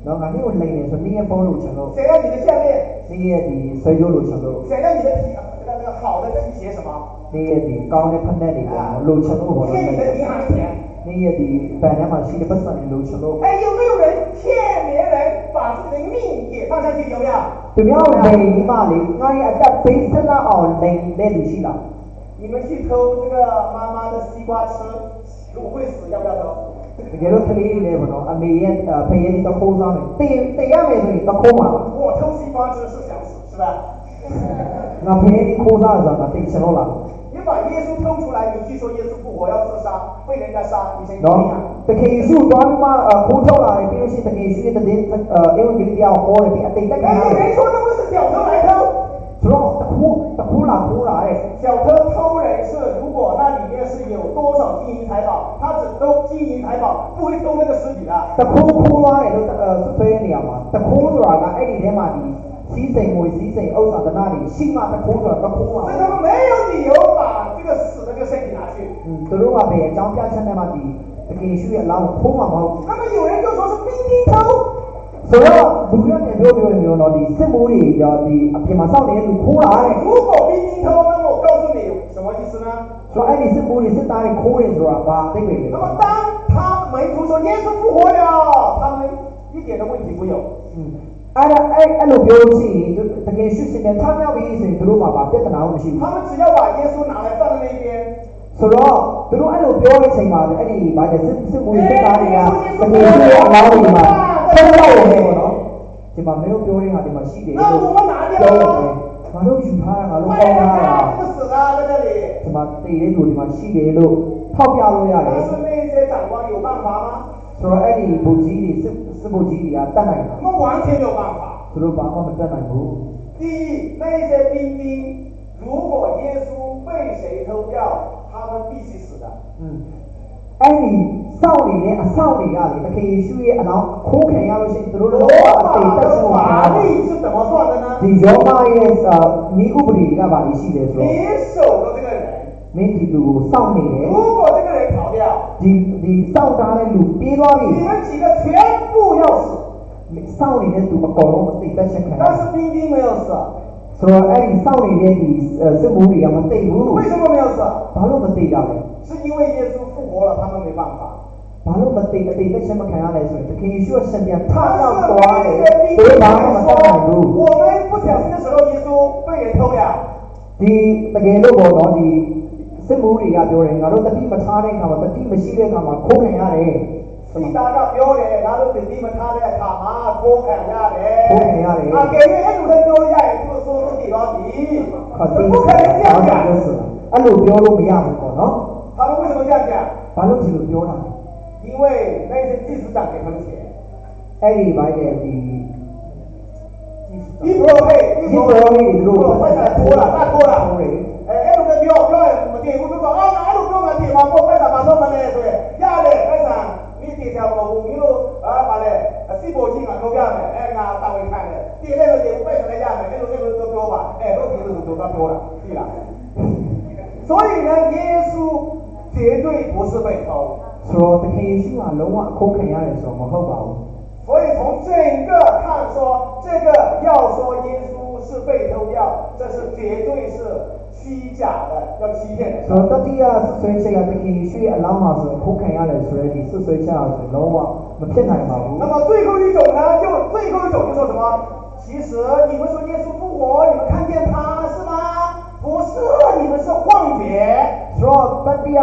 နော်ငါနေ့ကိုလိန်နေဆိုနေ့ရဲ့ပုံလို့ချင်လို့想要你的项链，နေ့ရဲ့ဒီဆွဲကြိုးလို့ချင်လို့想要你的皮，那个好的皮鞋什么？နေ့ရဲ့ဒီကောင်းတဲ့ဖက်နဲ့တွေပေါ့လို့ချင်လို့ပေါ့骗你的银行钱。နေ့ရဲ့ဒီဘဏ်ထဲမှာရှိတဲ့ပတ်စံတွေလို့ချင်လို့哎，有没有人骗别人把自己的命也放上去？有没有？သူများလိန်ဒီမှာလေငါရဲ့အသက်ပေးစလောက်အောင်လိန်တဲ့လူရှိလား你们去偷这个妈妈的西瓜吃，如果会死，要不要偷？တကယ်လို့ကလေးတွေပေါ့နော်အမေရဲ့ဖေရဲ့ဒီတခိုးစားမယ်တေရမယ်ဆိုရင်တခိုးမှာ我偷西瓜吃是想死，是吧？ငါဖေရဲ့ဒီခိုးစားဆိုတာတိတ်ချင်လို့လား你把耶稣偷出来，你去说耶稣复活要自杀，被人家杀，你神经နော်病啊！တကယ်ရှိသွားပြီးမှခိုးထုတ်လာတယ်ပြီးလို့ရှိရင်တကယ်ရှိတဲ့တဲ့အေဝံဂေလိတရားကိုဟောတယ်ပြီးအတိတ်တက်က哎，有人说那不是小偷来偷，ဆိုတော့တခိုးလာတဲ့小偷偷人是如果那里面是有多少金银财宝，他只偷金银财宝，不会偷那个尸体的。တခိုးသွားတယ်လို့ဆွဲနေရမှာတခိုးဆိုတာကအဲ့ဒီထဲမှာဒီစီးစိမ်ငွေစီးစိမ်ဥစ္စာတနာတွေရှိမှတခိုးဆိုတာတခိုးမှာ所以他们没有理由把这个死的这个身体拿去。သူတို့ကပဲအကြောင်းပြချက်နဲ့မှဒီတကယ်ရှိရဲ့အလောင်းကိုခိုးမှာမဟုတ်那么有人就说是兵丁偷。ဆိုတော့လူရတဲ့ပြောတော့ဒီစစ်မိုးတွေဒီအပြင်မှာစောင့်နေတဲ့လူခိုးလာတဲ့如果兵丁偷，那么我告诉你什么意思呢？ဆိုတော့အဲ့ဒီစစ်မိုးတွေစစ်သားတွေခိုးတယ်ဆိုတာဘာသိပဲလဲ那么当他门徒说耶稣复活了，他们一点的问题没有。အဲ့လိုပြောလို့ရှိရင်တကယ်ရှိစင်တဲ့ထားမြောက်ပြီးဆိုရင်တို့မှာဘာပြဿနာမှမရှိဘူး他们只要把耶稣拿来放在那边。ဆိုတော့တို့အဲ့လိုပြောတဲ့အချိန်မှာအဲ့ဒီဘာလဲစစ်မိုးစစ်သားတွေကတကယ်ရှိတဲ့အလောင်းတွေမှာဆက်လိုက်ရတယ်ပေါ့နော် ဒီမှာမင်းတို့ပြောတဲ့ဟာဒီမှာရှိတယ်那我们拿掉了，ငါတို့ယူထားတာငါတို့ 快 ပေါင်း 点 ထားတာ 看，这个死了在这里。 ဒီမှာတည်တဲ့လူဒီမှာရှိတယ်လို့ထောက်ပြလို့ရတ 但 ယ် 是那些长官有办法吗？ ဆိုတော့အဲ့ဒီဗိုလ်ကြီးတွေစစ်ဗိုလ်ကြီးတွေကတတ်နိုင်တာ 他们完全没有办法。 သူတို့ဘာမှမတတ်နိုင်ဘူး 第一，那些兵丁，如果耶稣被谁偷掉，他们必须死的。 အဲ့ဒီစောင့်နေတဲ့အဆောင်တွေကလေတခင်ယေရှုရဲ့အလောင်းခိုးခံရလို့ရှိရင်သူတို့ 罗 လုံးဝအ 马 သေးသက် 的 ဆုံး 法 ပါ 律是怎么算的呢？ ဒီယောမရဲ့ဤဥပဒေတွေကဘာလို့ရှိလဲဆို 你 တော့ 守的这个人， မင်းဒီလူကိုစောင့်နေတယ် 如果这个人跑掉， ဒီစောင့်ထားတဲ့လူပြေးသွားပြီ 你们几个全部要死。 စောင့်နေတဲ့သူအကုန်လုံးအသေးသက်ရှင်ခံရ 但是兵丁没有死， ဆိုတော့အဲ့ဒီစောင့်နေတဲ့ဒီစစ်မှုတွေကမသိဘူး 为什么没有死？ ဘာလို့မသိကြလဲ 是因为耶稣复活了，他们没办法。 ဘာလို့မသိအသေးသက်ရှင်မခံရလဲဆိုရင်တခင်ယေရှုရဲ့ရှင်ပြန်ထ 但 ရောက် 是 သွား 那 တယ် 些兵 သူ 丁 ဘာ 来 မှမ 说 တတ်နိုင်ဘူး ，我们不小心的时候，耶稣被人偷了。 ဒီတကယ်လို့ပေါ့နော်ဒီစစ်မှုတွေကပြောတယ်ငါတို့တတိမထားတဲ့အခါမှာတတိမရှိတဲ့အခါမှာခိုးခံရတယ် 是大家表的，拿到弟弟们他的卡嘛，多看下的。ခိုးခံရတယ် 啊，给人家有的表下，就说都给到底， ခါတိ 不可能这样 ဘာ 讲。 လို့လဲအဲ့လိုပြောလို့မရဘူးပေါ့နော် 他们为什么这样讲？ ဘာလို့ဒီလိုပြောတာလဲ 因为那些祭司长给他们钱。 အဲ့ဒီဘိုင်းတဲ့ဒီ 一波配， ဒီဘော်လေးတို့ 快点多了，那多了。 ဟုတ်တယ် 哎，那种的表没给，我就说啊，那种表没给嘛，我快点把他们嘞，对，压嘞，快点，你底下我你都啊把嘞，四波金啊，都表嘞，哎，俺单位看嘞，第二个节目快点来压嘞，那种都表吧，哎，都给都表了，对了。所以呢，耶稣绝对不是被偷。 ဆိုတော့တခင်ယေရှုကလုံးဝခိုးခံရတယ်ဆိုတော့မဟုတ်ပါဘူး 所以从整个看说，这个要说耶稣是被偷掉，这是绝对是虚假的，要欺骗的。 ဆိုတော့တတိယဆွဆွဲချက်ကတခင်ယေရှုရဲ့အလောင်းမှာဆိုခိုးခံရတယ်ဆိုတဲ့ဒီဆွဆွဲချက်အောင်ဆိုလုံးဝမဖြစ်နိုင်ပါဘူး 那么最后一种呢，最后一种就说什么？其实你们说耶稣复活，你们看见他是吗？不是，你们是幻觉。 ဆိုတော့တတိယ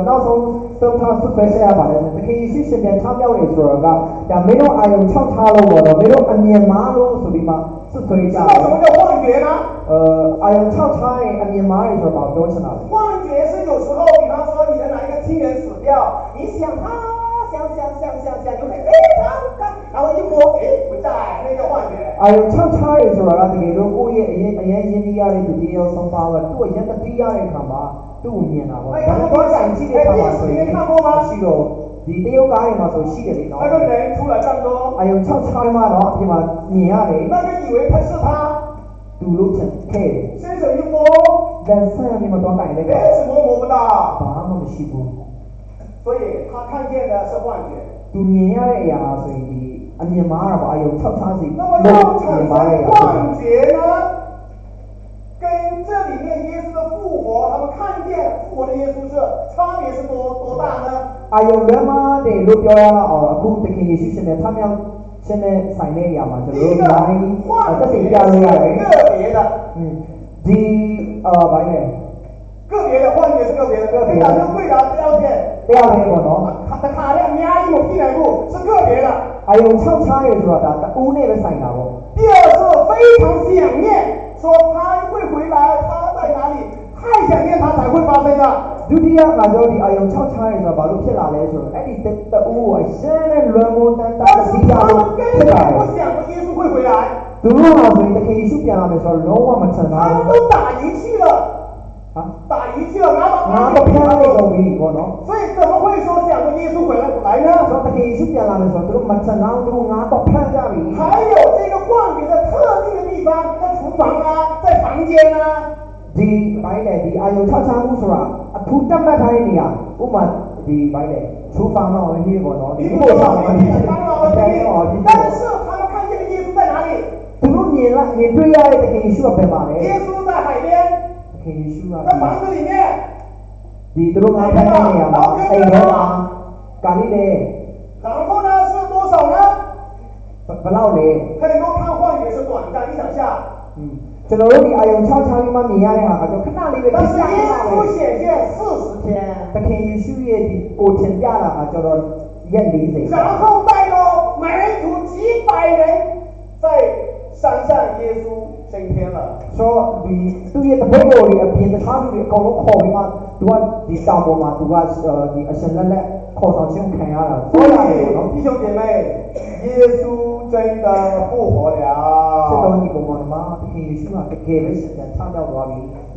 နောက်ဆုံးသုံးထားဆွဆွဲချက်ကပါလဲဆိုတခင်ယေရှုရှင်ပြန်ထမြောက်တယ်ဆိုတော့ကဒါမင်းတို့အာယုံ6ထားလို့ပေါ့နော်မင်းတို့အမြင်မှားလို့ဆိုပြီးမှဆွဆွဲကြ 知 တယ် 道什么叫幻觉吗？အာယုံ6ထားရင်အမြင်မှားတယ်ဆိုတော့ပြောချင်တာလေ 幻觉是有时候，比方说你的哪一个亲人死掉，你想他，想，有点哎他，然后一摸哎不在，那叫幻觉。 အာယုံ6ထားတယ်ဆိုတာကတကယ်လို့ကိုယ့်ရဲ့အရင်ရင်းနှီးရတဲ့သူတယောက်ဆုံးပါတော့သူ့အရင်တတိယတဲ့ခါမှာသူ့ကိုမြင်တာပေါ့ဒါပေမဲ့တော့ဆိုင်ကြည့်တဲ့ခါမှာဆိုရင်ရှိတော့ဒီတယောက်ကားတွေမှာဆိုရှိတယ်လေနော် 那个人出了这么多， အာယုံ6ထားမှတော့အပြင်မှာမြင်ရတယ် 那个以为他是他， သူလို့ထင်ခဲ့တယ် 伸手一摸， လက်ဆန်းပြီးမှတော့ကိုင်လိုက်တာ 哎，怎么摸不到？ ဘာမှမရှိဘူး 所以他看见的是幻觉。 သူမြင်ရတဲ့အရာဆိုရင်ဒီအမြင်မှားတာပေါ့အာယုံ6ထားစီ 那么要产生幻觉呢，跟这里面耶稣的复活，他们看见复活的耶稣是差别是多大呢？ အာယုံလွမ်းမတဲ့လို့ပြောရအောင်အခုတခင်ယေရှုရှင်နဲ့ထမြောက်ရှင်နဲ့ဆိုင်တဲ့နေရာမှာကျွန် 第 တော် 一 တို့ 个 နိုင် 幻 သက် 觉 သေ 是 ပြလို့ရတယ် 个别的， ဒီဘာလဲ 个别的幻觉是个别的，非常就对了，第二点， တရားလေးပေါ့နော် 卡量များ一有屁来不是个别的。 အာယုံ6ချားရဆိုတာဒါတူးနဲ့ပဲဆိုင်တာပေါ့ 第二是非常想念，说他会回来，他在哪里？太想念他才会发生的。 ဒုတိယကကြောဒီအာယုံ6ချားရဆိုတာဘာလို့ဖြစ်လာလဲဆိုတော့အဲ့ဒီတူးကိုအရှင်းနဲ့လွန်မိုးတန်တာ 但是 စီရ 他 လို့ 们根 ဖြစ်လာတ 本 ယ် 不想着耶稣会回来， သူတို့ကဆိုရင်တခင်ယေရှုပြန်လာမယ်ဆိုတော့လုံးဝမချန်တာ 他们都打赢去了， ဟာ 打赢去了，拿到 ငါတော့ဖျားလို့ဆိုပြီးပေါ့နော် 所以怎么会说想着耶稣回来不来呢？ ဆိုတော့တခင်ယေရှုပြန်လာမယ်ဆိုတော့သူတို့မချန်အောင်သူတို့ငါတော့ဖမ်းကြပြီ 还有这个幻觉的特定的地方，在厨房啊，在房间啊， ဒီဘိုင်းလေဒီအာယုံ6ချားမှုဆိုတာအထူးတတ်မှတ်ထားတဲ့နေရာဥပမာဒီဘိုင်းလေ厨房တော့ဟေးပေါ့နော်ဒီ 你不 ပို့ 说 ဆောင် 你 မှာ 你 ဖြစ် 看 တယ် 到了 အဲ့ 对 ဒါတော့ဒီ 但是他们看见的耶稣在哪里？ သူတို့မြင်တွေ့ရတဲ့တခင်ယေရှုကဘယ်မှာလဲ 耶稣在海边， တခင်ယေရှုက 在房子里面。 ဒီသူတို့ငါဖမ်းတဲ့နေရာမှာအိမ်ထဲမှာကာလိလေ 然后呢是多少呢？ ဘယ်လောက်လဲ 很多看幻觉是短暂，你想下， ကျွန်တော်တို့ဒီအာယုံ6ချားပြီးမှမြင်ရတဲ့ဟာကကျွန်တော်ခဏလေးပဲ 但 ဖြစ် 是 ပြ 耶 တာပဲ 稣显现40天， တခင်ယေရှုရဲ့ဒီကိုထင်ပြတာကကျွန်တော်ရက်40然后带着门徒几百人在耶稣升天了。说你对于的背后里边的他们搞弄考虑嘛，对吧？你大波嘛，对吧？你现在来考上去看下了，所以弟兄姐妹，耶稣真的复活这了。到你讲嘛嘛，可以说啊，给了时间参加多少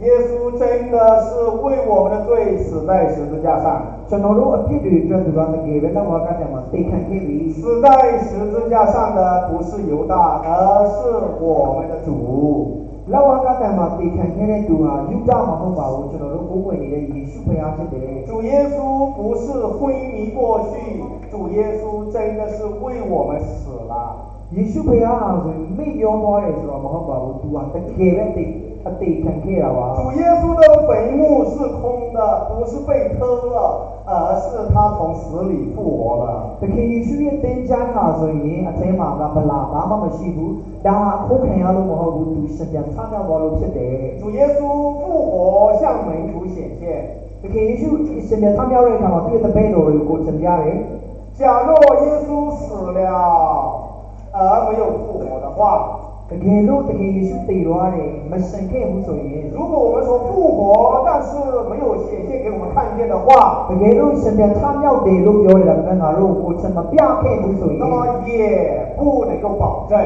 耶稣真的是为我们的罪死在十字架上。就那如果这对这对吧？给了那我刚才嘛，得看给为死在十字架上的不是犹大，而是我们的主。那我刚才嘛，得看看的对啊，犹大嘛好吧？我就那如果为你的耶稣培养起来。主耶稣不是昏迷过去，主耶稣真的是为我们死了。耶稣培养啊，是没有多的是吧？嘛好吧？我对啊，得给了得看看了哇。主耶稣的坟墓是空的，不是被偷了，而是他从死里复活了。得看耶稣也等家哈，所以啊，在嘛那不拉达嘛么西部，但好看下路嘛好，我对身边参加我路些的。主耶稣复活向门徒显现。得看耶稣身边参加人看嘛，对的背后有个增加的。假若耶稣死了而没有复活的话，得看路得看耶稣对了的，没生开无所谓。如果我们说复活，但是没有显现给我们看见的话，得看路身边参加的路有的跟他路过程嘛，不要看无所谓。那么也不能够保证。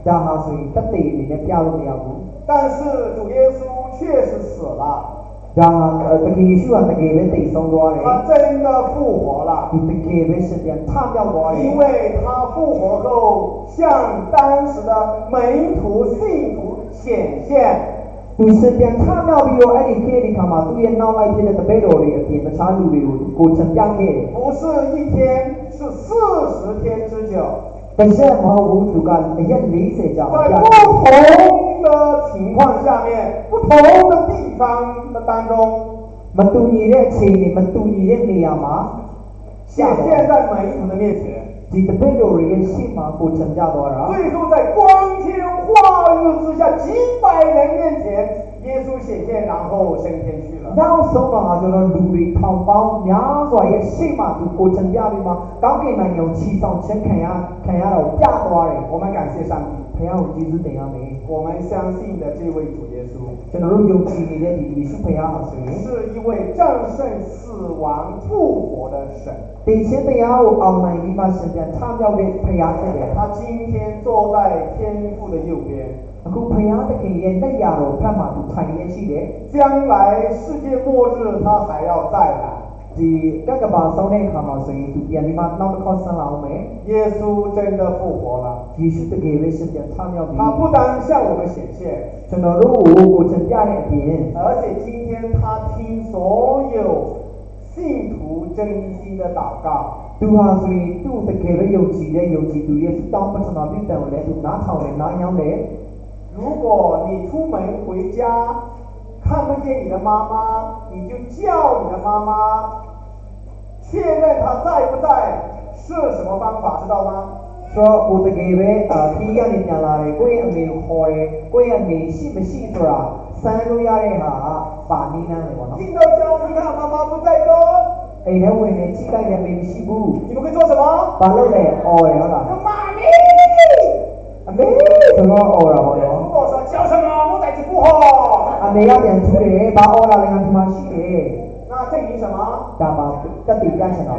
然后所以得对你的标路标路。但是主耶稣确实死了。然后得看耶稣啊，得看的对上多的。他真的复活了。你得看的身边参加多的。因为他复活后向当时的门徒信徒显现。对身边参加比如你看你看嘛，对人脑来听的背后的变得差路的过程讲的。不是一天，是40天之久。但是嘛，我主干一理解讲。在不同的情况下面，不同的地方的当中，嘛对你的前面，嘛对你的那样嘛，显现在门徒的面前。记得背后的信嘛，过程讲多少？最后在光天化日之下，几百人面前，耶稣显现，然后升天去了。然后什么就是路里淘宝两座也信嘛，就过程讲的嘛，刚给那用七上前看下了假多的，我们感谢上帝。培养就是这样的。我们相信的这位主耶稣，就是用基督的耶稣培养的谁？是一位战胜死亡复活的神。以前的要熬那地方时间参加的培养的，他今天坐在天父的右边。aku培养的经验那样了，他嘛都参与起的。将来世界末日他还要再来。di các cái bà sau này khám phá sự tu tiên đi mà nó có sang lão mấy 耶稣真的复活了。耶稣的给为是点参要比他不单向我们显现，就那如我增加了一点，而且今天他听所有信徒真心的祷告。tu ha suy tu的给了有几的有几度也是当不成那边等来tu拿草来拿样来。如果你出门回家看不见你的妈妈，你就叫你的妈妈，确认她在不在，是什么方法知道吗？说我的给为第一个人家来过一没好的，过一没细不细出啊，三路亚的哈，把你那来我进到家里看妈妈不在中，哎，那我呢，几个人没细部，你们会做什么？把路来哦了啦，妈咪。没什么哦了好如了。果说叫什么，我在这不好。没要点出来，把哦了两天嘛洗的，那证明什么？但把这底下什么？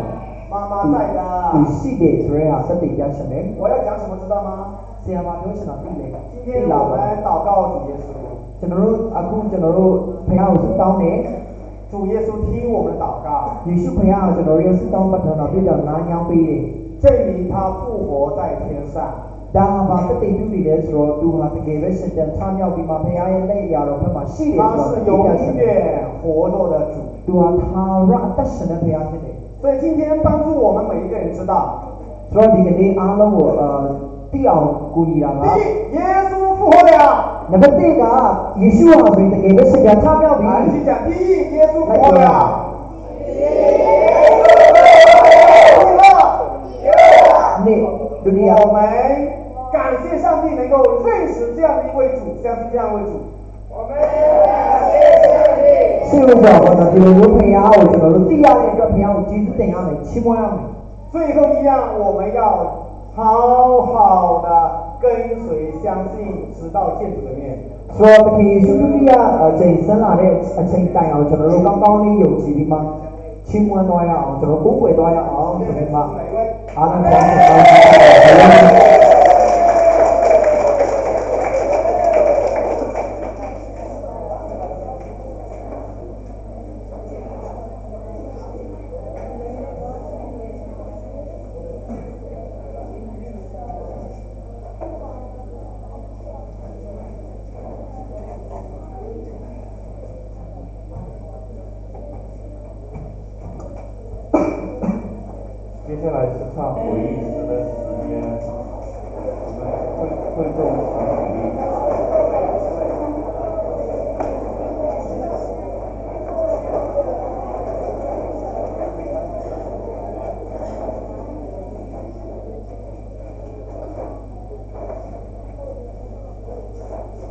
妈妈在的。有洗的出来啊，这底下什么？我要讲什么知道吗？是啊，嘛有什么地嘞？今天我们祷告主耶稣。就那如阿姑就那如培养是当的，主耶稣听我们的祷告。耶稣培养就那如是当不成那比较难养背的，证明他复活在天上。但把这地里的时候，都哈给为时间参加比嘛培养也累呀了，他嘛洗的时候，他是永远活着的主。都哈他让得神的培养起来。所以今天帮助我们每一个人知道，所以这个你阿拉我第二故意啦。第一，耶稣复活了。那么这个耶稣啊，所以给为时间参加比。来，一起讲，第一，耶稣复活了。我们感谢上帝能够认识这样的一位主，相信这样一位主。我们感谢上帝。是不是？我呢，就是我培养，我觉得第二年就培养，其实怎样的，期末样的。最后一样，我们要好好的跟随相信，直到见主的面。所以其實呢啲這生啊咧情感啊，就係老剛剛呢有幾點嘛，千萬多啊，就係高貴多啊，就係嘛，啊那接下来是唱回忆诗的时间，我们会众请起立。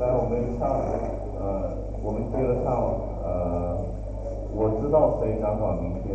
来，我们唱，我们接着唱，我知道谁掌管明天。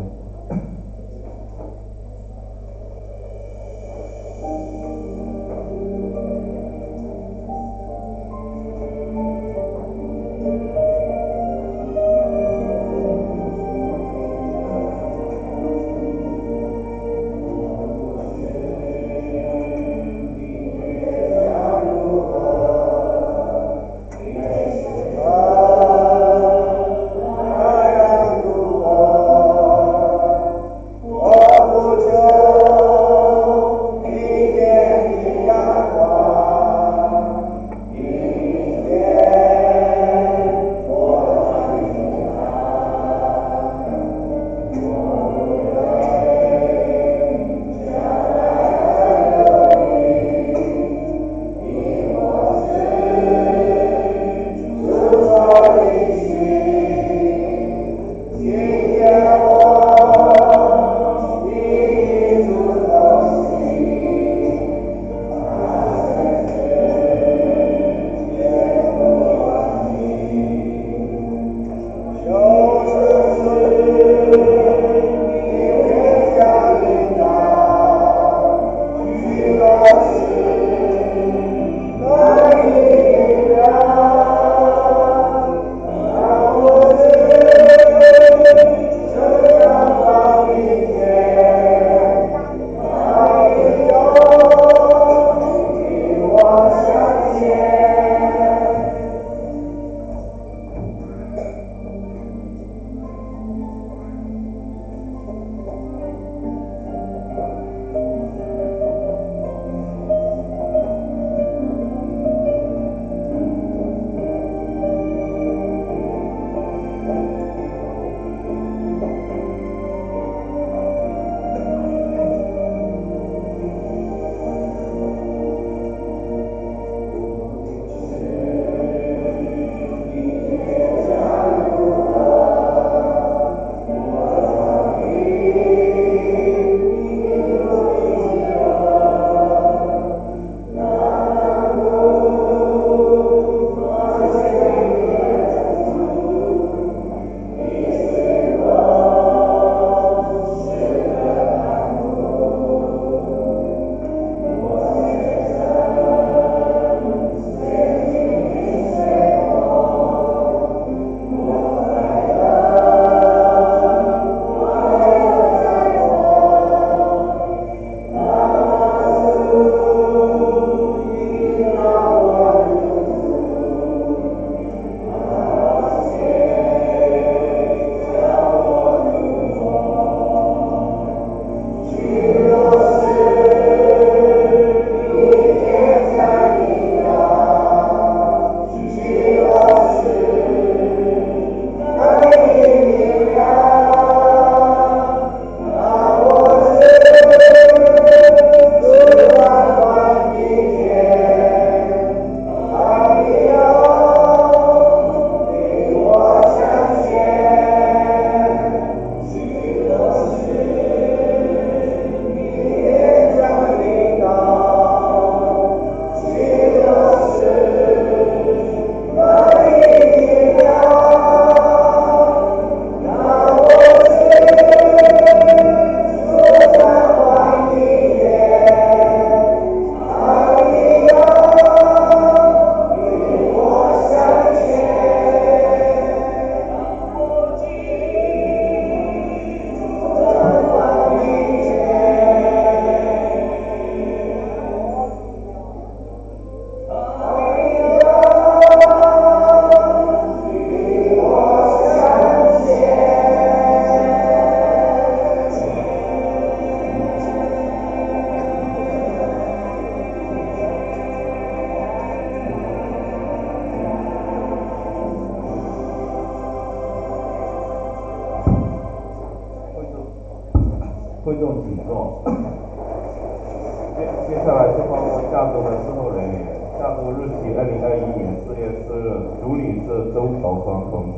周乔双同学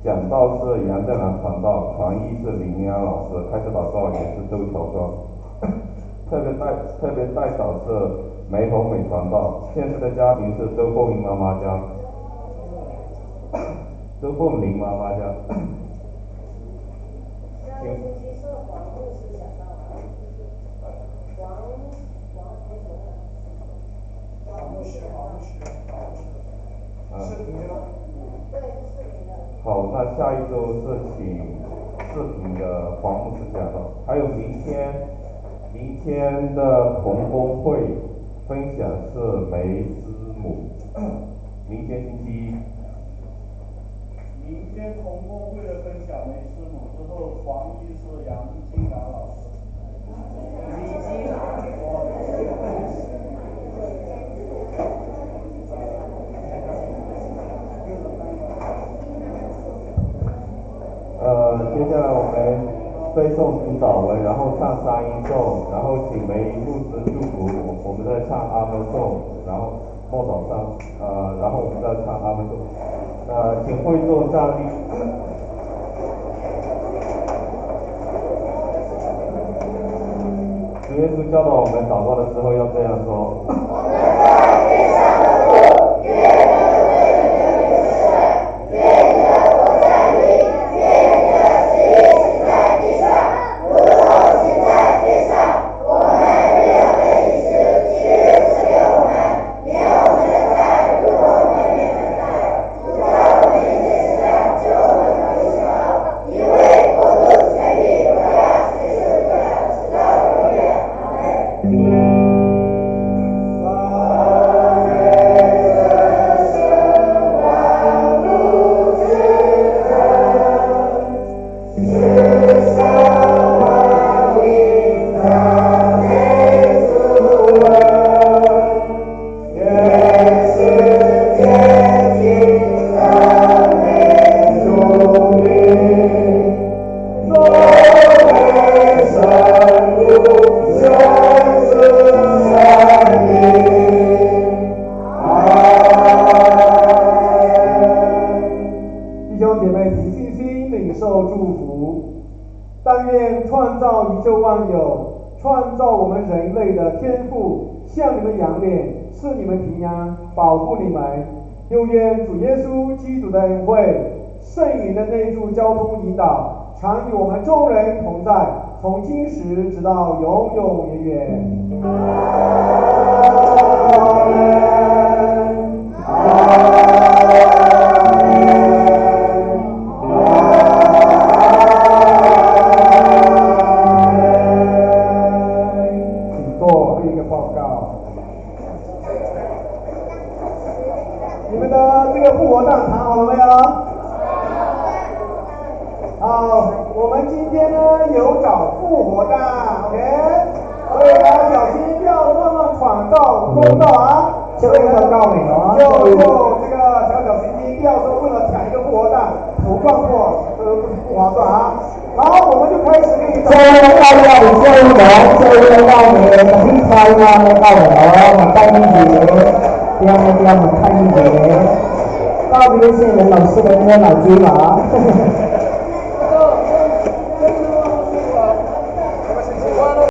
讲道是杨正南传道，传译是林安老师，开始祷告也是周乔双。特别代祷是梅红美传道，现在的家庭是周凤英妈妈家，周凤玲妈妈家。下个星期是黄牧师讲到的，黄牧师，视频的吗？对，视频的。好，那下一周是请视频的黄牧师讲道，还有明天的同工会分享是梅师母，明天星期一。明天同工会的分享梅师母之后，黄医是杨金兰老师。接下来我们背诵主祷文，然后唱三音颂，然后请梅牧师祝福，我们再唱阿门颂，然后末早上然后我们再唱阿门颂。请会众站立。主耶稣教导我们祷告的时候要这样说。向你们仰脸，赐你们平安，保护你们。又愿主耶稣基督的恩惠、圣灵的内住交通引导，常与我们众人同在，从今时直到永永远远。你们的这个复活蛋谈好了没有？好，我们今天呢有找复活蛋 ，OK， 所以呢小心不要乱闯道、公道啊。这个要告美哦。就这个小心机，不要说为了抢一个复活蛋头撞破，不划算啊。好，我们就开始给你。这位告美，这位告美，很快呀，告美哦，我带你去。这样我们看一点，告别是人老师的那个老鸡嘛。